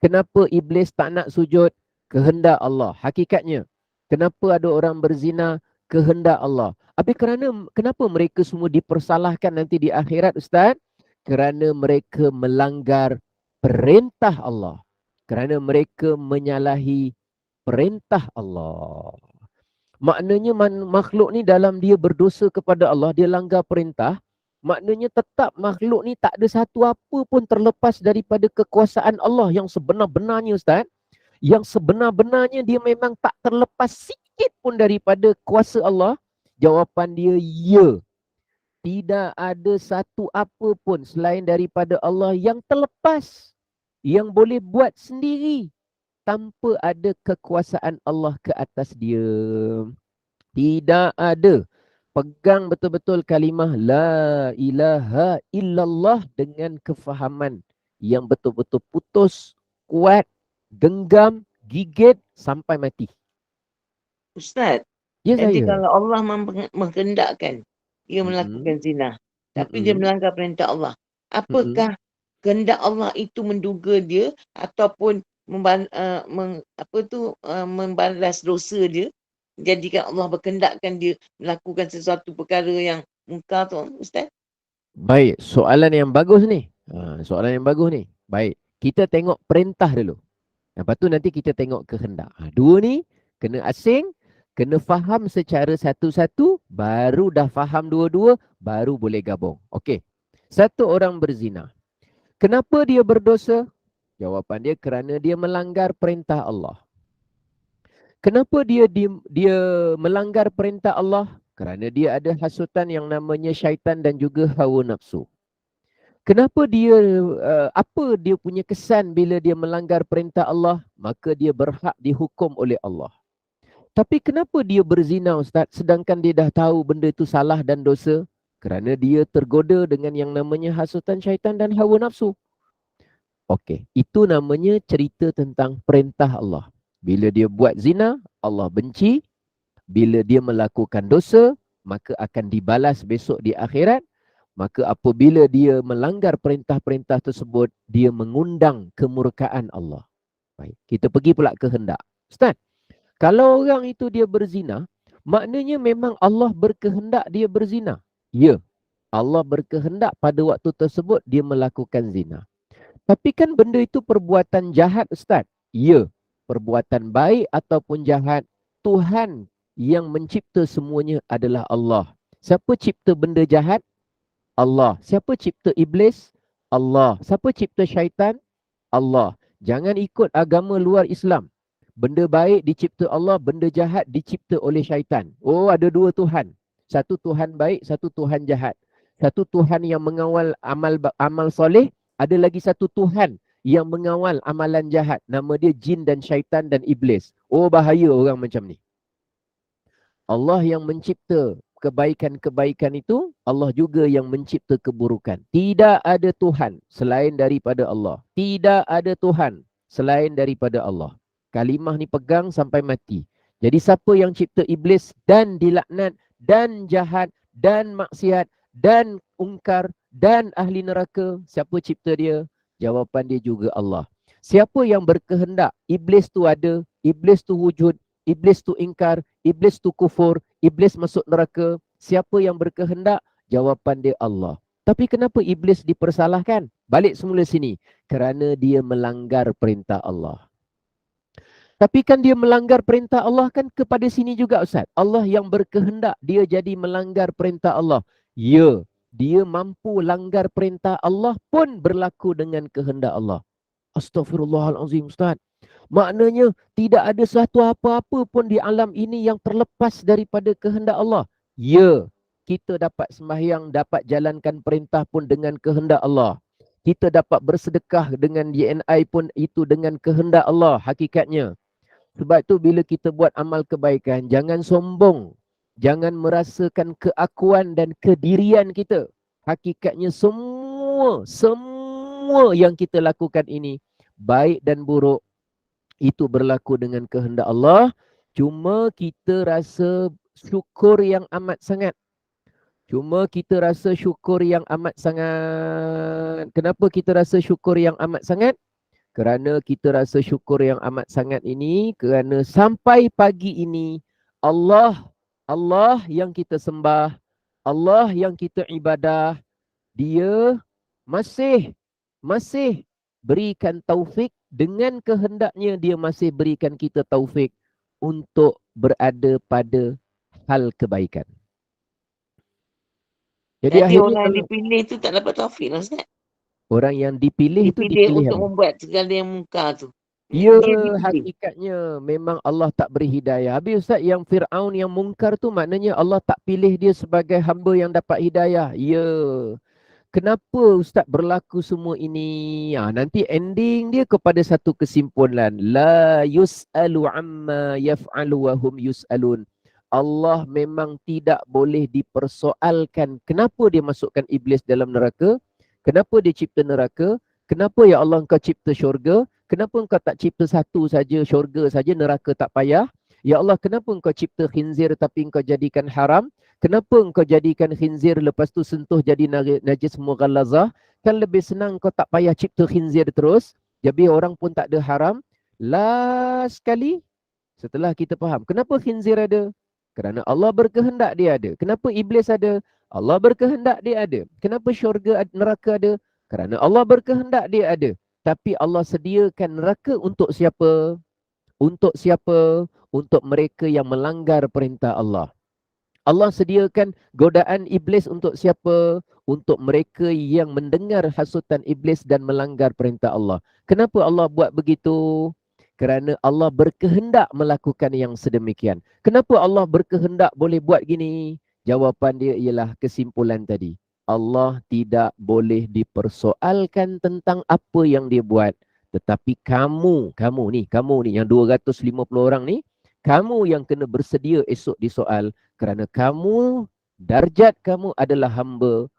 Kenapa iblis tak nak sujud? Kehendak Allah. Hakikatnya. Kenapa ada orang berzina? Kehendak Allah. Tapi kenapa mereka semua dipersalahkan nanti di akhirat Ustaz? Kerana mereka melanggar perintah Allah. Kerana mereka menyalahi perintah Allah. Maknanya makhluk ni dalam dia berdosa kepada Allah, dia langgar perintah. Maknanya tetap makhluk ni tak ada satu apa pun terlepas daripada kekuasaan Allah yang sebenar-benarnya Ustaz. Yang sebenar-benarnya dia memang tak terlepas sikit pun daripada kuasa Allah. Jawapan dia ya. Tidak ada satu apa pun selain daripada Allah yang terlepas. Yang boleh buat sendiri tanpa ada kekuasaan Allah ke atas dia. Tidak ada. Pegang betul-betul kalimah La ilaha illallah dengan kefahaman yang betul-betul putus, kuat, genggam, gigit sampai mati. Ustaz, Ya nanti saya. kalau Allah menghendakkan dia melakukan zina, tapi dia melanggar perintah Allah, apakah kehendak Allah itu menduga dia ataupun membalas dosa dia, jadikan Allah berkehendakkan dia melakukan sesuatu perkara yang mungkar tu Ustaz? Baik, soalan yang bagus ni. Soalan yang bagus ni. Baik, kita tengok perintah dulu. Lepas tu nanti kita tengok kehendak. Dua ni kena asing, kena faham secara satu-satu, baru dah faham dua-dua, baru boleh gabung. Okey. Satu orang berzina. Kenapa dia berdosa? Jawapan dia kerana dia melanggar perintah Allah. Kenapa dia melanggar perintah Allah? Kerana dia ada hasutan yang namanya syaitan dan juga hawa nafsu. Kenapa dia, apa dia punya kesan bila dia melanggar perintah Allah? Maka dia berhak dihukum oleh Allah. Tapi kenapa dia berzina, Ustaz? Sedangkan dia dah tahu benda itu salah dan dosa. Kerana dia tergoda dengan yang namanya hasutan syaitan dan hawa nafsu. Okey, itu namanya cerita tentang perintah Allah. Bila dia buat zina, Allah benci. Bila dia melakukan dosa, maka akan dibalas besok di akhirat. Maka apabila dia melanggar perintah-perintah tersebut, dia mengundang kemurkaan Allah. Baik, kita pergi pula kehendak. Ustaz, kalau orang itu dia berzina, maknanya memang Allah berkehendak dia berzina. Ya, Allah berkehendak pada waktu tersebut dia melakukan zina. Tapi kan benda itu perbuatan jahat, Ustaz. Ya, perbuatan baik ataupun jahat, Tuhan yang mencipta semuanya adalah Allah. Siapa cipta benda jahat? Allah. Siapa cipta iblis? Allah. Siapa cipta syaitan? Allah. Jangan ikut agama luar Islam. Benda baik dicipta Allah, benda jahat dicipta oleh syaitan. Oh, ada dua Tuhan. Satu Tuhan baik, satu Tuhan jahat. Satu Tuhan yang mengawal amal soleh, ada lagi satu Tuhan yang mengawal amalan jahat. Nama dia jin dan syaitan dan iblis. Oh, bahaya orang macam ni. Allah yang mencipta kebaikan-kebaikan itu, Allah juga yang mencipta keburukan. Tidak ada Tuhan selain daripada Allah. Tidak ada Tuhan selain daripada Allah. Kalimah ni pegang sampai mati. Jadi siapa yang cipta iblis dan dilaknat dan jahat dan maksiat dan ungkar dan ahli neraka, siapa cipta dia? Jawapan dia juga Allah. Siapa yang berkehendak iblis tu ada, iblis tu wujud, iblis tu ingkar, iblis tu kufur, iblis masuk neraka, siapa yang berkehendak? Jawapan dia Allah. Tapi kenapa iblis dipersalahkan? Balik semula sini. Kerana dia melanggar perintah Allah. Tapi kan dia melanggar perintah Allah kan kepada sini juga, Ustaz. Allah yang berkehendak dia jadi melanggar perintah Allah. Ya, dia mampu langgar perintah Allah pun berlaku dengan kehendak Allah. Astaghfirullahalazim, Ustaz. Maknanya tidak ada satu apa-apa pun di alam ini yang terlepas daripada kehendak Allah. Ya, kita dapat sembahyang, dapat jalankan perintah pun dengan kehendak Allah. Kita dapat bersedekah dengan DNI pun itu dengan kehendak Allah hakikatnya. Sebab tu bila kita buat amal kebaikan, jangan sombong. Jangan merasakan keakuan dan kedirian kita. Hakikatnya semua yang kita lakukan ini, baik dan buruk, itu berlaku dengan kehendak Allah. Cuma kita rasa syukur yang amat sangat. Kenapa kita rasa syukur yang amat sangat? Kerana kita rasa syukur yang amat sangat ini, kerana sampai pagi ini, Allah yang kita sembah, Allah yang kita ibadah, dia masih berikan taufik, dengan kehendaknya dia masih berikan kita taufik untuk berada pada hal kebaikan. Jadi orang yang dipilih tu tak dapat taufik lah, Ustaz. Orang yang dipilih itu Dipilih dipilih untuk membuat segala yang mungkar tu. Ya, Dia dipilih. hakikatnya memang Allah tak beri hidayah. Habis Ustaz, yang Fir'aun yang mungkar tu maknanya Allah tak pilih dia sebagai hamba yang dapat hidayah. Ya. Kenapa Ustaz berlaku semua ini? Nanti ending dia kepada satu kesimpulan. La yus'alu amma yaf'alu wa hum yus'alun. Allah memang tidak boleh dipersoalkan. Kenapa dia masukkan iblis dalam neraka? Kenapa dia cipta neraka? Kenapa ya Allah engkau cipta syurga? Kenapa engkau tak cipta satu saja, syurga saja, neraka tak payah? Ya Allah, kenapa engkau cipta khinzir tapi engkau jadikan haram? Kenapa engkau jadikan khinzir lepas tu sentuh jadi najis mughallazah? Kan lebih senang engkau tak payah cipta khinzir terus. Jadi orang pun tak ada haram. Last sekali, setelah kita faham, kenapa khinzir ada? Kerana Allah berkehendak dia ada. Kenapa iblis ada? Allah berkehendak dia ada. Kenapa syurga neraka ada? Kerana Allah berkehendak dia ada. Tapi Allah sediakan neraka untuk siapa? Untuk siapa? Untuk mereka yang melanggar perintah Allah. Allah sediakan godaan iblis untuk siapa? Untuk mereka yang mendengar hasutan iblis dan melanggar perintah Allah. Kenapa Allah buat begitu? Kerana Allah berkehendak melakukan yang sedemikian. Kenapa Allah berkehendak boleh buat gini? Jawapan dia ialah kesimpulan tadi. Allah tidak boleh dipersoalkan tentang apa yang dia buat. Tetapi kamu ni yang 250 orang ni, kamu yang kena bersedia esok disoal. Kerana kamu, darjat kamu adalah hamba.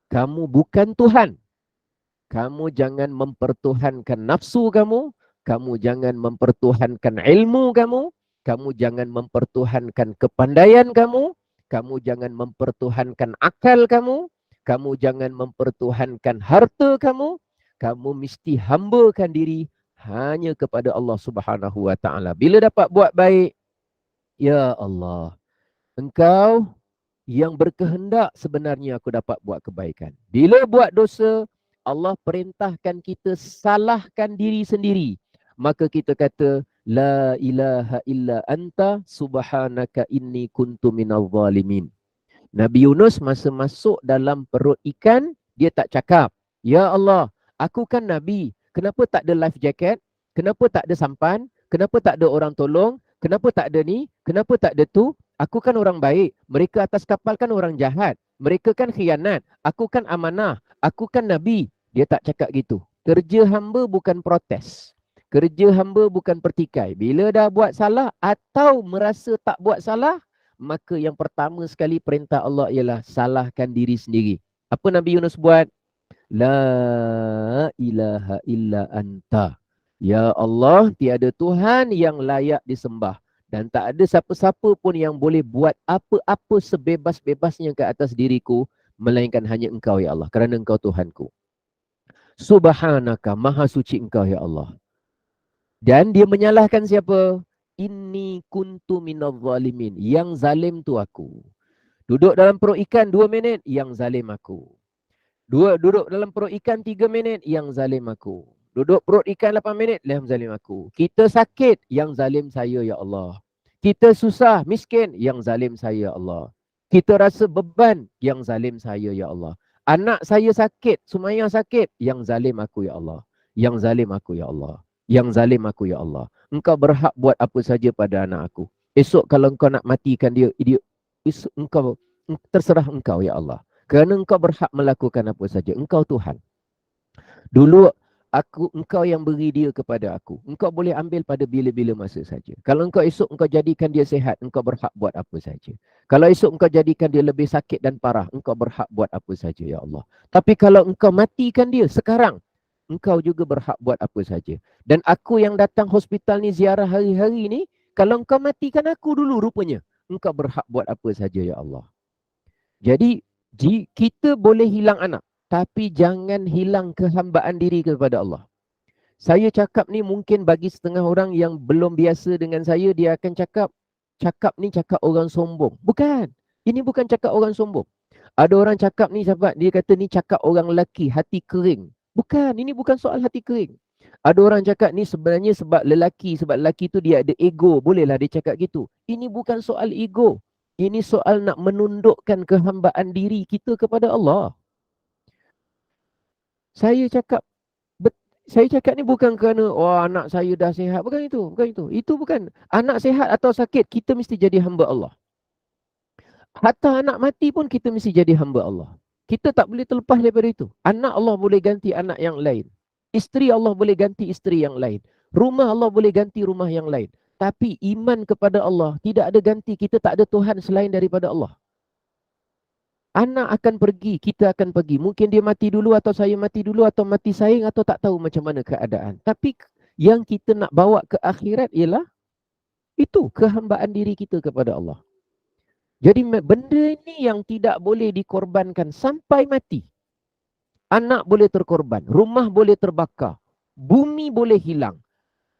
Kamu bukan Tuhan. Kamu jangan mempertuhankan nafsu kamu. Kamu jangan mempertuhankan ilmu kamu. Kamu jangan mempertuhankan kepandaian kamu. Kamu jangan mempertuhankan akal kamu. Kamu jangan mempertuhankan harta kamu. Kamu mesti hambakan diri hanya kepada Allah Subhanahu wa taala. Bila dapat buat baik, ya Allah, Engkau yang berkehendak sebenarnya aku dapat buat kebaikan. Bila buat dosa, Allah perintahkan kita salahkan diri sendiri. Maka kita kata, La ilaha illa anta subhanaka inni kuntu minal zalimin. Nabi Yunus masa masuk dalam perut ikan, dia tak cakap, Ya Allah, aku kan Nabi, kenapa tak ada life jacket? Kenapa tak ada sampan? Kenapa tak ada orang tolong? Kenapa tak ada ni? Kenapa tak ada tu? Aku kan orang baik. Mereka atas kapal kan orang jahat. Mereka kan khianat. Aku kan amanah. Aku kan Nabi. Dia tak cakap gitu. Kerja hamba bukan protes. Kerja hamba bukan pertikai. Bila dah buat salah atau merasa tak buat salah, maka yang pertama sekali perintah Allah ialah salahkan diri sendiri. Apa Nabi Yunus buat? La ilaha illa anta. Ya Allah, tiada Tuhan yang layak disembah. Dan tak ada siapa-siapa pun yang boleh buat apa-apa sebebas-bebasnya ke atas diriku, melainkan hanya Engkau ya Allah, kerana Engkau Tuhanku. Subhanaka, maha suci Engkau ya Allah. Dan dia menyalahkan siapa? Inni kuntu minadh zalimin. Yang zalim tu aku. Duduk dalam perut ikan 2 minit, yang zalim aku. Duduk dalam perut ikan 3 minit, yang zalim aku. Duduk perut ikan 8 minit, yang zalim aku. Kita sakit, yang zalim saya ya Allah. Kita susah, miskin, yang zalim saya ya Allah. Kita rasa beban, yang zalim saya ya Allah. Anak saya sakit, Sumayyah sakit, yang zalim aku ya Allah. Yang zalim aku ya Allah. Yang zalim aku ya Allah. Engkau berhak buat apa saja pada anak aku. Esok kalau engkau nak matikan dia, engkau terserah engkau ya Allah. Kerana engkau berhak melakukan apa saja. Engkau Tuhan. Dulu engkau yang beri dia kepada aku. Engkau boleh ambil pada bila-bila masa saja. Kalau engkau esok engkau jadikan dia sihat, engkau berhak buat apa saja. Kalau esok engkau jadikan dia lebih sakit dan parah, engkau berhak buat apa saja ya Allah. Tapi kalau engkau matikan dia sekarang, engkau juga berhak buat apa saja. Dan aku yang datang hospital ni ziarah hari-hari ni, kalau engkau matikan aku dulu rupanya, engkau berhak buat apa saja ya Allah. Jadi kita boleh hilang anak, tapi jangan hilang kehambaan diri kepada Allah. Saya cakap ni mungkin bagi setengah orang yang belum biasa dengan saya, dia akan cakap ni cakap orang sombong. Bukan. Ini bukan cakap orang sombong. Ada orang cakap ni sahabat, dia kata ni cakap orang lelaki, hati kering. Bukan, ini bukan soal hati kering. Ada orang cakap ni sebenarnya sebab lelaki tu dia ada ego. Bolehlah dia cakap gitu. Ini bukan soal ego. Ini soal nak menundukkan kehambaan diri kita kepada Allah. Saya cakap ni bukan kerana anak saya dah sihat. Bukan itu. Itu bukan. Anak sihat atau sakit, kita mesti jadi hamba Allah. Hatta anak mati pun kita mesti jadi hamba Allah. Kita tak boleh terlepas daripada itu. Anak Allah boleh ganti anak yang lain. Isteri Allah boleh ganti isteri yang lain. Rumah Allah boleh ganti rumah yang lain. Tapi iman kepada Allah tidak ada ganti. Kita tak ada Tuhan selain daripada Allah. Anak akan pergi, kita akan pergi. Mungkin dia mati dulu atau saya mati dulu atau mati saing atau tak tahu macam mana keadaan. Tapi yang kita nak bawa ke akhirat ialah itu kehambaan diri kita kepada Allah. Jadi benda ini yang tidak boleh dikorbankan sampai mati. Anak boleh terkorban, rumah boleh terbakar, bumi boleh hilang.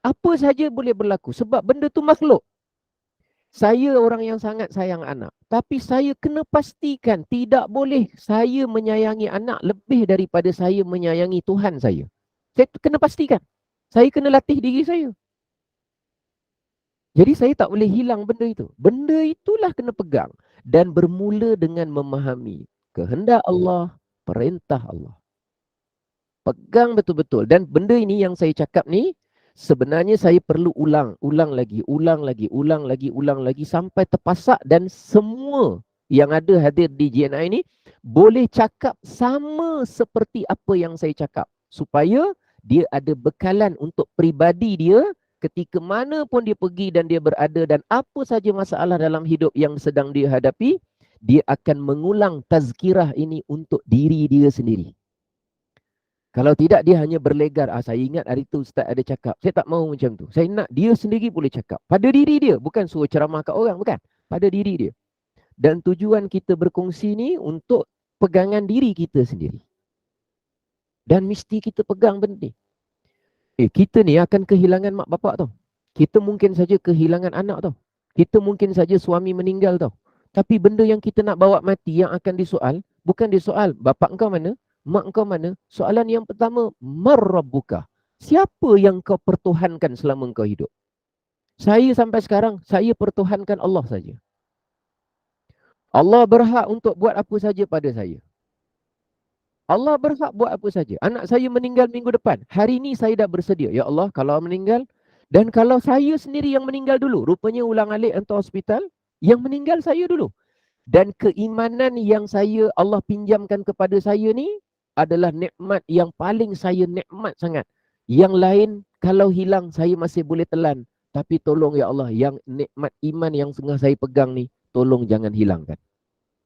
Apa saja boleh berlaku sebab benda tu makhluk. Saya orang yang sangat sayang anak, tapi saya kena pastikan tidak boleh saya menyayangi anak lebih daripada saya menyayangi Tuhan saya. Saya kena pastikan. Saya kena latih diri saya. Jadi saya tak boleh hilang benda itu. Benda itulah kena pegang. Dan bermula dengan memahami kehendak Allah, perintah Allah. Pegang betul-betul. Dan benda ini yang saya cakap ni, sebenarnya saya perlu ulang lagi sampai terpasak, dan semua yang ada hadir di JNI ni boleh cakap sama seperti apa yang saya cakap. Supaya dia ada bekalan untuk peribadi dia ketika mana pun dia pergi dan dia berada, dan apa saja masalah dalam hidup yang sedang dia hadapi, dia akan mengulang tazkirah ini untuk diri dia sendiri. Kalau tidak, dia hanya berlegar. Saya ingat hari tu Ustaz ada cakap. Saya tak mahu macam tu. Saya nak dia sendiri boleh cakap. Pada diri dia. Bukan suruh ceramah kat orang. Bukan. Pada diri dia. Dan tujuan kita berkongsi ni untuk pegangan diri kita sendiri. Dan mesti kita pegang benda ni. Kita ni akan kehilangan mak bapak tau. Kita mungkin saja kehilangan anak tau. Kita mungkin saja suami meninggal tau. Tapi benda yang kita nak bawa mati yang akan disoal, bukan disoal bapak engkau mana, mak engkau mana. Soalan yang pertama, marrabbuka. Siapa yang kau pertuhankan selama engkau hidup? Saya sampai sekarang, saya pertuhankan Allah saja. Allah berhak untuk buat apa saja pada saya. Allah berhak buat apa saja. Anak saya meninggal minggu depan. Hari ini saya dah bersedia. Ya Allah, kalau meninggal, dan kalau saya sendiri yang meninggal dulu, rupanya ulang alik hantar hospital, yang meninggal saya dulu. Dan keimanan yang Allah pinjamkan kepada saya ni adalah nikmat yang paling saya nikmat sangat. Yang lain kalau hilang saya masih boleh telan. Tapi tolong ya Allah, yang nikmat iman yang tengah saya pegang ni, tolong jangan hilangkan.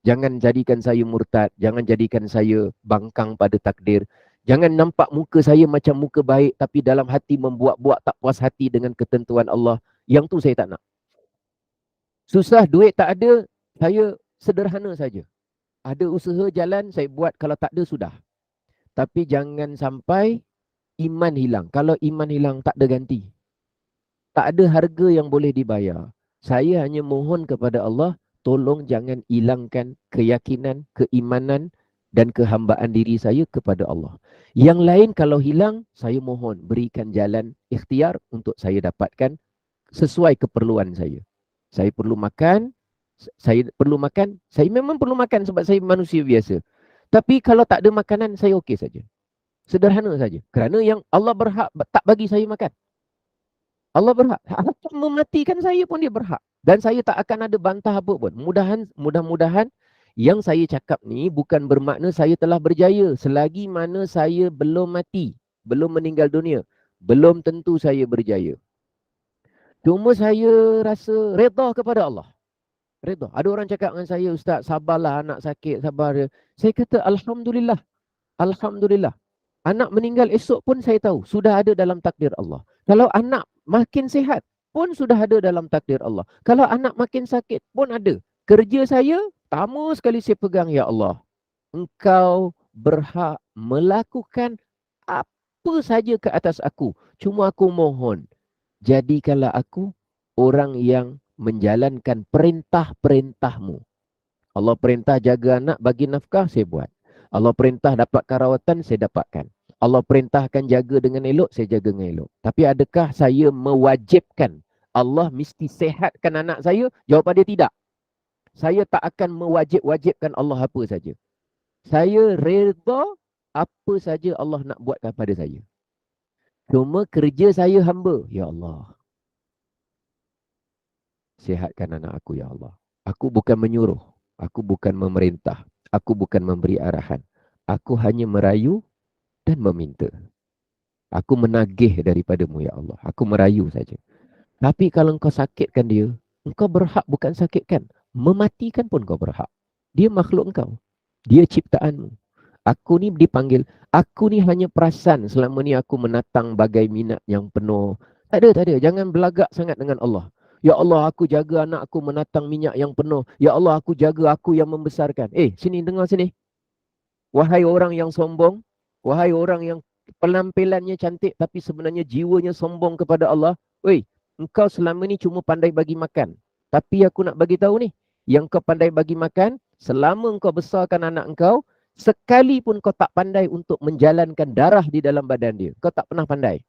Jangan jadikan saya murtad. Jangan jadikan saya bangkang pada takdir. Jangan nampak muka saya macam muka baik, tapi dalam hati membuat-buat tak puas hati dengan ketentuan Allah. Yang tu saya tak nak. Susah, duit tak ada, saya sederhana saja. Ada usaha jalan, saya buat. Kalau tak ada, sudah. Tapi jangan sampai iman hilang. Kalau iman hilang, tak ada ganti. Tak ada harga yang boleh dibayar. Saya hanya mohon kepada Allah, tolong jangan hilangkan keyakinan, keimanan dan kehambaan diri saya kepada Allah. Yang lain kalau hilang, saya mohon berikan jalan ikhtiar untuk saya dapatkan sesuai keperluan saya. Saya perlu makan, saya memang perlu makan sebab saya manusia biasa. Tapi kalau tak ada makanan, saya okey saja. Sederhana saja. Kerana yang Allah berhak tak bagi saya makan. Allah berhak. Akan mematikan saya pun dia berhak. Dan saya tak akan ada bantah apa pun. Mudah-mudahan yang saya cakap ni bukan bermakna saya telah berjaya. Selagi mana saya belum mati, belum meninggal dunia, belum tentu saya berjaya. Cuma saya rasa redha kepada Allah. Redha. Ada orang cakap dengan saya, Ustaz, sabarlah anak sakit, sabar dia. Saya kata, Alhamdulillah. Alhamdulillah. Anak meninggal esok pun saya tahu, sudah ada dalam takdir Allah. Kalau anak makin sihat pun sudah ada dalam takdir Allah. Kalau anak makin sakit pun ada. Kerja saya, pertama sekali saya pegang, ya Allah, Engkau berhak melakukan apa saja ke atas aku. Cuma aku mohon, jadikanlah aku orang yang menjalankan perintah-perintahmu. Allah perintah jaga anak, bagi nafkah, saya buat. Allah perintah dapatkan rawatan, saya dapatkan. Allah perintahkan jaga dengan elok, saya jaga dengan elok. Tapi adakah saya mewajibkan Allah mesti sehatkan anak saya? Jawapan dia tidak. Saya tak akan mewajib-wajibkan Allah apa saja. Saya redha apa saja Allah nak buat kepada saya. Cuma kerja saya hamba, ya Allah, sihatkan anak aku, ya Allah. Aku bukan menyuruh, aku bukan memerintah, aku bukan memberi arahan. Aku hanya merayu dan meminta. Aku menagih daripadamu, ya Allah. Aku merayu saja. Tapi kalau engkau sakitkan dia, engkau berhak bukan sakitkan, mematikan pun kau berhak. Dia makhluk engkau. Dia ciptaanmu. Aku ni dipanggil, aku ni hanya perasan selama ni aku menatang bagai minat yang penuh. Tak ada. Jangan belagak sangat dengan Allah. Ya Allah, aku jaga anak aku menatang minyak yang penuh. Ya Allah, aku jaga aku yang membesarkan. Sini, dengar sini. Wahai orang yang sombong, wahai orang yang penampilannya cantik tapi sebenarnya jiwanya sombong kepada Allah. Engkau selama ni cuma pandai bagi makan. Tapi aku nak bagi tahu ni, yang kau pandai bagi makan, selama engkau besarkan anak engkau, Sekalipun kau tak pandai untuk menjalankan darah di dalam badan dia, kau tak pernah pandai.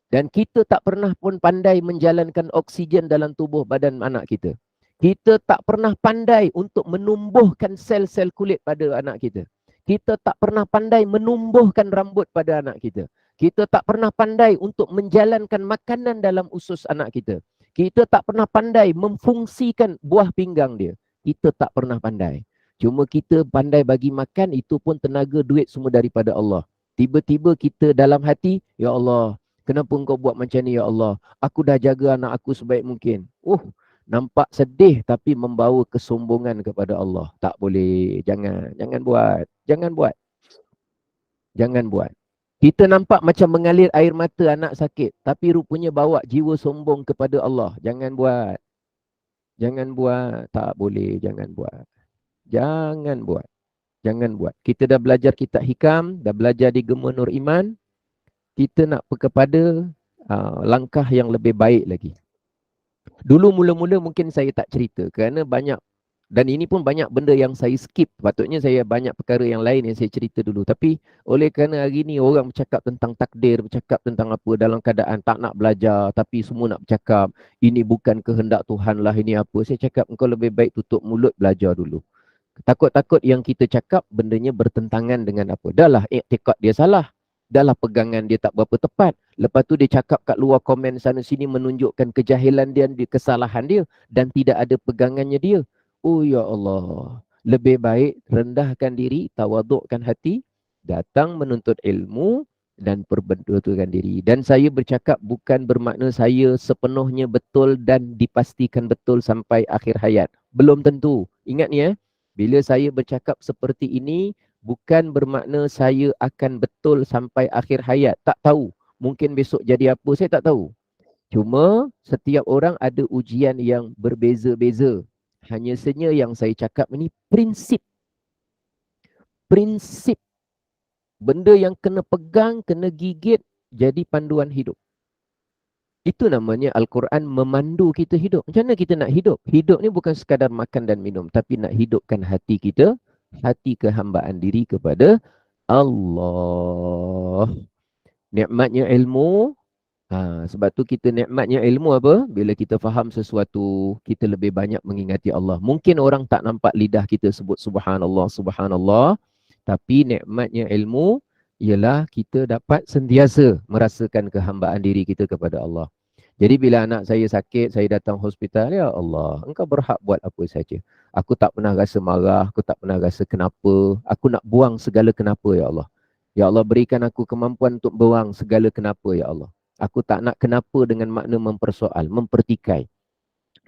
Dan kita tak pernah pun pandai menjalankan oksigen dalam tubuh badan anak kita. Kita tak pernah pandai untuk menumbuhkan sel-sel kulit pada anak kita. Kita tak pernah pandai menumbuhkan rambut pada anak kita. Kita tak pernah pandai untuk menjalankan makanan dalam usus anak kita. Kita tak pernah pandai memfungsikan buah pinggang dia. Kita tak pernah pandai. Cuma kita pandai bagi makan, itu pun tenaga duit semua daripada Allah. Tiba-tiba kita dalam hati, ya Allah, kenapa engkau buat macam ni ya Allah? Aku dah jaga anak aku sebaik mungkin. Nampak sedih tapi membawa kesombongan kepada Allah. Tak boleh. Jangan buat. Jangan buat. Jangan buat. Kita nampak macam mengalir air mata anak sakit, tapi rupanya bawa jiwa sombong kepada Allah. Jangan buat. Jangan buat. Tak boleh. Jangan buat. Jangan buat. Jangan buat. Kita dah belajar kitab hikam, dah belajar di Gema Nur Iman. Kita nak kepada langkah yang lebih baik lagi. Dulu mula-mula mungkin saya tak cerita kerana banyak, dan ini pun banyak benda yang saya skip. Patutnya saya banyak perkara yang lain yang saya cerita dulu. Tapi oleh kerana hari ni orang bercakap tentang takdir, bercakap tentang apa dalam keadaan tak nak belajar, tapi semua nak bercakap, ini bukan kehendak Tuhan lah, ini apa. Saya cakap engkau lebih baik tutup mulut, belajar dulu. Takut-takut yang kita cakap bendanya bertentangan dengan apa. Dah lah iktikad dia salah. Dah lah pegangan dia tak berapa tepat. Lepas tu dia cakap kat luar komen sana sini menunjukkan kejahilan dia, kesalahan dia dan tidak ada pegangannya dia. Oh ya Allah. Lebih baik rendahkan diri, tawadukkan hati, datang menuntut ilmu dan perbetulkan diri. Dan saya bercakap bukan bermakna saya sepenuhnya betul dan dipastikan betul sampai akhir hayat. Belum tentu. Ingat ni bila saya bercakap seperti ini, bukan bermakna saya akan betul sampai akhir hayat. Tak tahu. Mungkin besok jadi apa, saya tak tahu. Cuma setiap orang ada ujian yang berbeza-beza. Hanya saja yang saya cakap ini prinsip. Prinsip. Benda yang kena pegang, kena gigit, jadi panduan hidup. Itu namanya Al-Quran memandu kita hidup. Macam mana kita nak hidup? Hidup ni bukan sekadar makan dan minum, tapi nak hidupkan hati kita, hati kehambaan diri kepada Allah. Nikmatnya ilmu. Sebab tu kita nikmatnya ilmu apa? Bila kita faham sesuatu, kita lebih banyak mengingati Allah. Mungkin orang tak nampak lidah kita sebut subhanallah, subhanallah. Tapi nikmatnya ilmu ialah kita dapat sentiasa merasakan kehambaan diri kita kepada Allah. Jadi bila anak saya sakit, saya datang hospital, ya Allah, engkau berhak buat apa saja. Aku tak pernah rasa marah, aku tak pernah rasa kenapa. Aku nak buang segala kenapa, ya Allah. Ya Allah, berikan aku kemampuan untuk buang segala kenapa, ya Allah. Aku tak nak kenapa dengan makna mempersoal, mempertikai,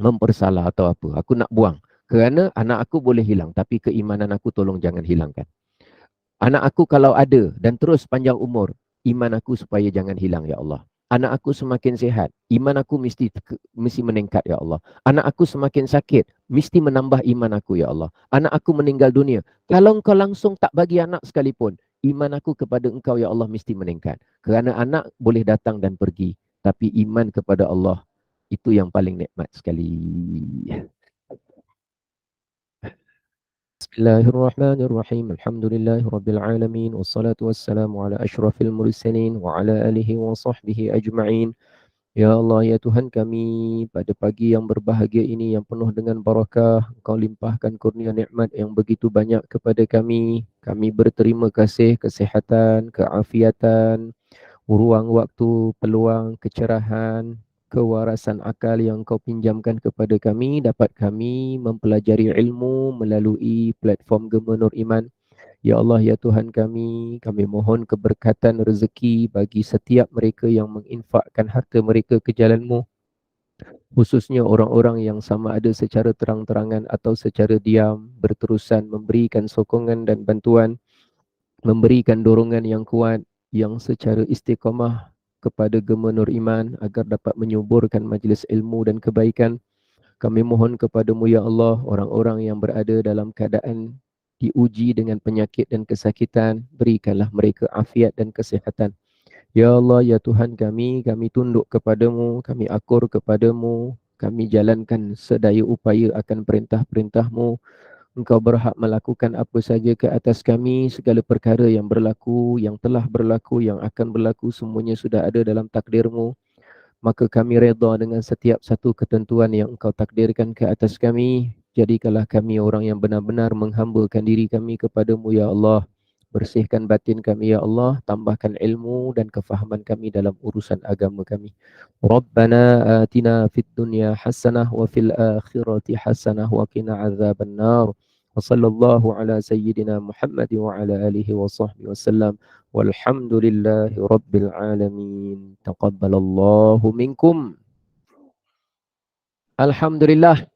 mempersalah atau apa. Aku nak buang. Kerana anak aku boleh hilang, tapi keimanan aku tolong jangan hilangkan. Anak aku kalau ada dan terus panjang umur, iman aku supaya jangan hilang, ya Allah. Anak aku semakin sihat, iman aku mesti meningkat, ya Allah. Anak aku semakin sakit, mesti menambah iman aku, ya Allah. Anak aku meninggal dunia, kalau engkau langsung tak bagi anak sekalipun, iman aku kepada engkau, ya Allah, mesti meningkat. Kerana anak boleh datang dan pergi, tapi iman kepada Allah, itu yang paling nikmat sekali. Bismillahirrahmanirrahim. Alhamdulillahirabbil alamin wassalatu wassalamu ala asyrafil mursalin wa ala alihi wa sahbihi ajma'in. Ya Allah, ya Tuhan kami, pada pagi yang berbahagia ini yang penuh dengan barakah, Engkau limpahkan kurnia nikmat yang begitu banyak kepada kami. Kami berterima kasih kesihatan, keafiatan, ruang waktu, peluang, kecerahan, kewarasan akal yang Kau pinjamkan kepada kami, dapat kami mempelajari ilmu melalui platform Gema Nur Iman. Ya Allah, ya Tuhan kami mohon keberkatan rezeki bagi setiap mereka yang menginfakkan harta mereka ke jalan-Mu, khususnya orang-orang yang sama ada secara terang-terangan atau secara diam, berterusan memberikan sokongan dan bantuan, memberikan dorongan yang kuat, yang secara istiqamah kepada Gema Nur Iman agar dapat menyuburkan majlis ilmu dan kebaikan. Kami mohon kepadamu ya Allah, orang-orang yang berada dalam keadaan diuji dengan penyakit dan kesakitan, berikanlah mereka afiat dan kesihatan. Ya Allah, ya Tuhan kami tunduk kepadamu, kami akur kepadamu, kami jalankan sedaya upaya akan perintah-perintahmu. Engkau berhak melakukan apa saja ke atas kami. Segala perkara yang berlaku, yang telah berlaku, yang akan berlaku, semuanya sudah ada dalam takdirmu. Maka kami redha dengan setiap satu ketentuan yang engkau takdirkan ke atas kami. Jadikanlah kami orang yang benar-benar menghambakan diri kami kepadamu, ya Allah. Bersihkan batin kami, ya Allah. Tambahkan ilmu dan kefahaman kami dalam urusan agama kami. Rabbana atina fid dunya hasanah wa fil akhirati hasanah wa qina azaban nar. Wa sallallahu ala sayyidina Muhammad wa ala alihi wa sahbihi wasallam. Walhamdulillahi rabbil alamin. Taqabbalallahu minkum. Alhamdulillah.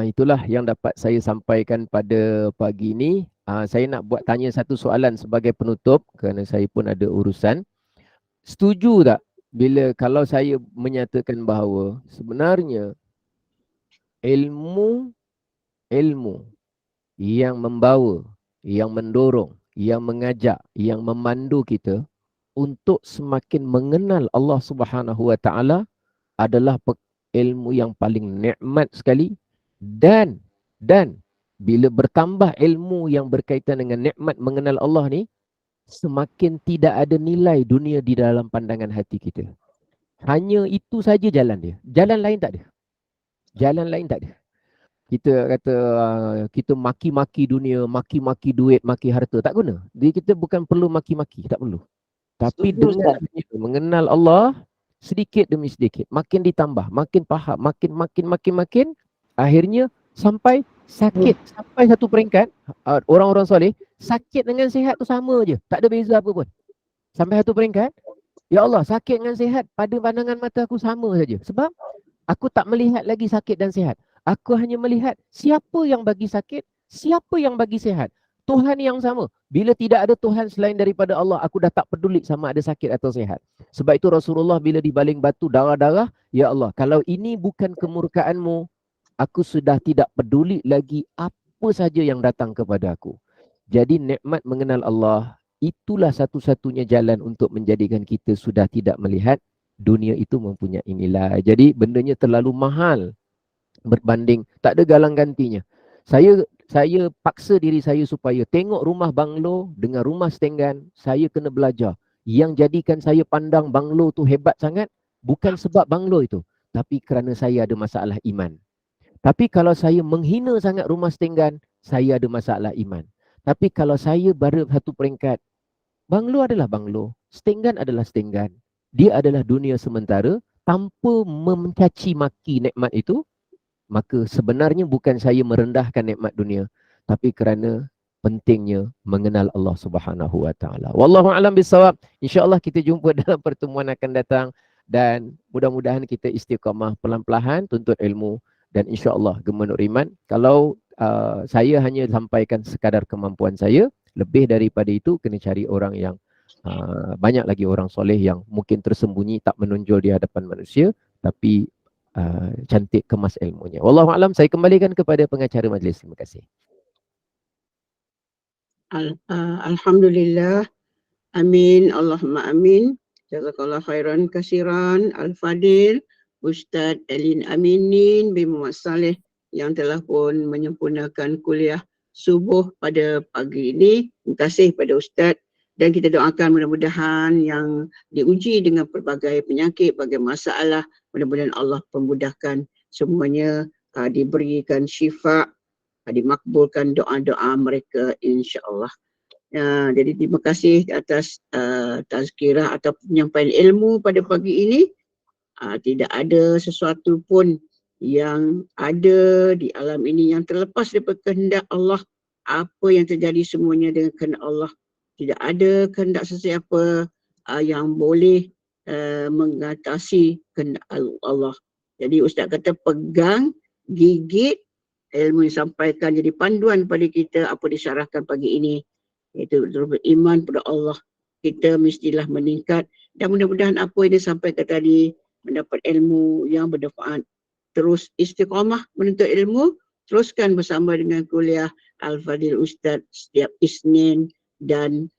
Itulah yang dapat saya sampaikan pada pagi ini. Saya nak buat tanya satu soalan sebagai penutup kerana saya pun ada urusan. Setuju tak bila kalau saya menyatakan bahawa sebenarnya ilmu yang membawa, yang mendorong, yang mengajak, yang memandu kita untuk semakin mengenal Allah Subhanahu Wa Taala adalah ilmu yang paling nikmat sekali, dan bila bertambah ilmu yang berkaitan dengan nikmat mengenal Allah ni, semakin tidak ada nilai dunia di dalam pandangan hati kita. Hanya itu saja jalan dia. Jalan lain tak ada. Jalan lain tak ada. Kita kata kita maki-maki dunia, maki-maki duit, maki harta, tak guna. Jadi kita bukan perlu maki-maki, tak perlu. Tapi Setuju, dengan mengenal Allah sedikit demi sedikit, makin ditambah, makin faham, makin, akhirnya sampai sakit, sampai satu peringkat orang-orang soleh, sakit dengan sihat tu sama je, tak ada beza apa pun. Sampai satu peringkat, ya Allah, sakit dengan sihat pada pandangan mata aku sama saja. Sebab aku tak melihat lagi sakit dan sihat. Aku hanya melihat siapa yang bagi sakit, siapa yang bagi sihat. Tuhan yang sama. Bila tidak ada Tuhan selain daripada Allah, aku dah tak peduli sama ada sakit atau sihat. Sebab itu Rasulullah bila dibaling batu darah-darah, ya Allah, kalau ini bukan kemurkaanmu, aku sudah tidak peduli lagi apa saja yang datang kepada aku. Jadi nikmat mengenal Allah, itulah satu-satunya jalan untuk menjadikan kita sudah tidak melihat dunia itu mempunyai nilai. Jadi bendanya terlalu mahal berbanding, tak ada galang gantinya. Saya paksa diri saya supaya tengok rumah banglo dengan rumah setenggan, saya kena belajar. Yang jadikan saya pandang banglo tu hebat sangat, bukan sebab banglo itu, tapi kerana saya ada masalah iman. Tapi kalau saya menghina sangat rumah setenggan, saya ada masalah iman. Tapi kalau saya baru satu peringkat, banglo adalah banglo, setenggan adalah setenggan. Dia adalah dunia sementara, tanpa mencaci maki nikmat itu, maka sebenarnya bukan saya merendahkan nikmat dunia, tapi kerana pentingnya mengenal Allah Subhanahu Wa Taala. Wallahu a'lam bissawab. Insya-Allah kita jumpa dalam pertemuan akan datang, dan mudah-mudahan kita istiqamah pelan-pelan tuntut ilmu, dan insya-Allah gemenuk iman. Kalau saya hanya sampaikan sekadar kemampuan saya, lebih daripada itu kena cari orang yang banyak lagi orang soleh yang mungkin tersembunyi, tak menonjol di hadapan manusia, tapi cantik kemas ilmunya. Wallahu a'lam. Saya kembalikan kepada pengacara majlis. Terima kasih. Alhamdulillah. Amin. Allahumma amin. Jazakallah khairan kasiran. Al-Fadil Ustaz Elin Aminin bin Muhammad Saleh yang telah pun menyempurnakan kuliah subuh pada pagi ini. Terima kasih pada Ustaz. Dan kita doakan mudah-mudahan yang diuji dengan pelbagai penyakit, pelbagai masalah, mudah-mudahan Allah pemudahkan semuanya, diberikan syifa, dimakbulkan doa-doa mereka insya-Allah. Jadi terima kasih atas tazkirah atau penyampaian ilmu pada pagi ini. Tidak ada sesuatu pun yang ada di alam ini yang terlepas daripada kehendak Allah. Apa yang terjadi semuanya dengan kehendak Allah. Tidak ada kehendak sesiapa yang boleh mengatasi kehendak Allah. Jadi Ustaz kata pegang, gigit ilmu yang disampaikan, jadi panduan pada kita apa disyarahkan pagi ini. Iaitu beriman pada Allah. Kita mestilah meningkat, dan mudah-mudahan apa yang disampaikan tadi mendapat ilmu yang bermanfaat. Terus istiqamah menuntut ilmu, teruskan bersama dengan kuliah Al-Fadil Ustaz setiap Isnin dan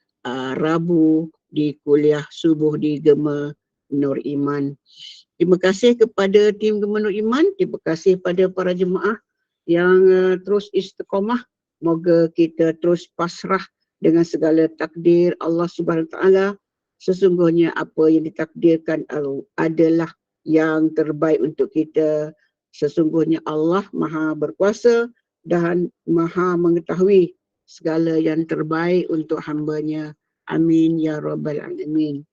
Rabu di kuliah subuh di Gema Nur Iman. Terima kasih kepada tim Gema Nur Iman, terima kasih pada para jemaah yang terus istiqamah Moga kita terus pasrah dengan segala takdir Allah Subhanahu Wa Taala. Sesungguhnya apa yang ditakdirkan adalah yang terbaik untuk kita. Sesungguhnya Allah Maha Berkuasa dan Maha Mengetahui segala yang terbaik untuk hamba-Nya. Amin ya rabbal alamin.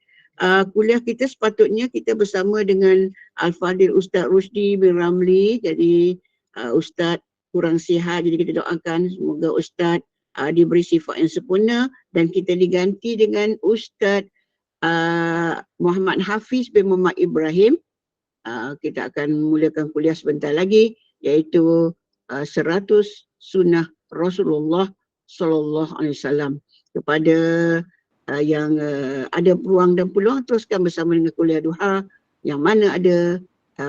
Kuliah kita sepatutnya kita bersama dengan Al-Fadhil Ustaz Rusdi bin Ramli. Jadi Ustaz kurang sihat, jadi kita doakan semoga Ustaz diberi sifat yang sempurna dan kita diganti dengan Ustaz Muhammad Hafiz bin Muhammad Ibrahim. Kita akan mulakan kuliah sebentar lagi, iaitu 100 sunnah Rasulullah Sallallahu Alaihi Wasallam. Kepada yang ada peluang dan peluang, teruskan bersama dengan kuliah duha. Yang mana ada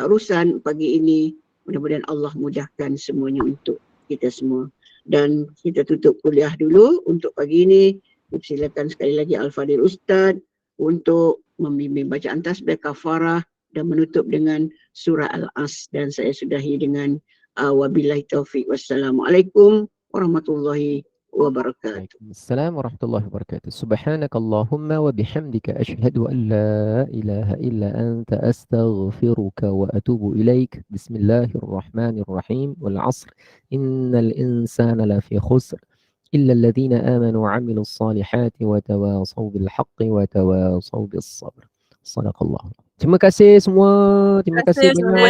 urusan pagi ini, mudah-mudahan Allah mudahkan semuanya untuk kita semua. Dan kita tutup kuliah dulu untuk pagi ini. Silakan sekali lagi Al-Fadhil Ustaz untuk membimbing bacaan tasbih kafarah dan menutup dengan surah Al-As, dan saya sudahi dengan wabillahi taufiq. Wassalamualaikum warahmatullahi wabarakatuh. Assalamualaikum warahmatullahi wabarakatuh. Subhanakallahumma wa bihamdika asyhadu an la ilaha illa anta astaghfiruka wa atubu ilaik. Bismillahirrahmanirrahim. Wal 'asr. Innal insana lafi khusr illa alladhina amanu wa 'amilus salihati wa tawasaw bil haqqi wa tawasaw bis sabr. Sadaqallah. Terima kasih semua. Terima kasih banyak.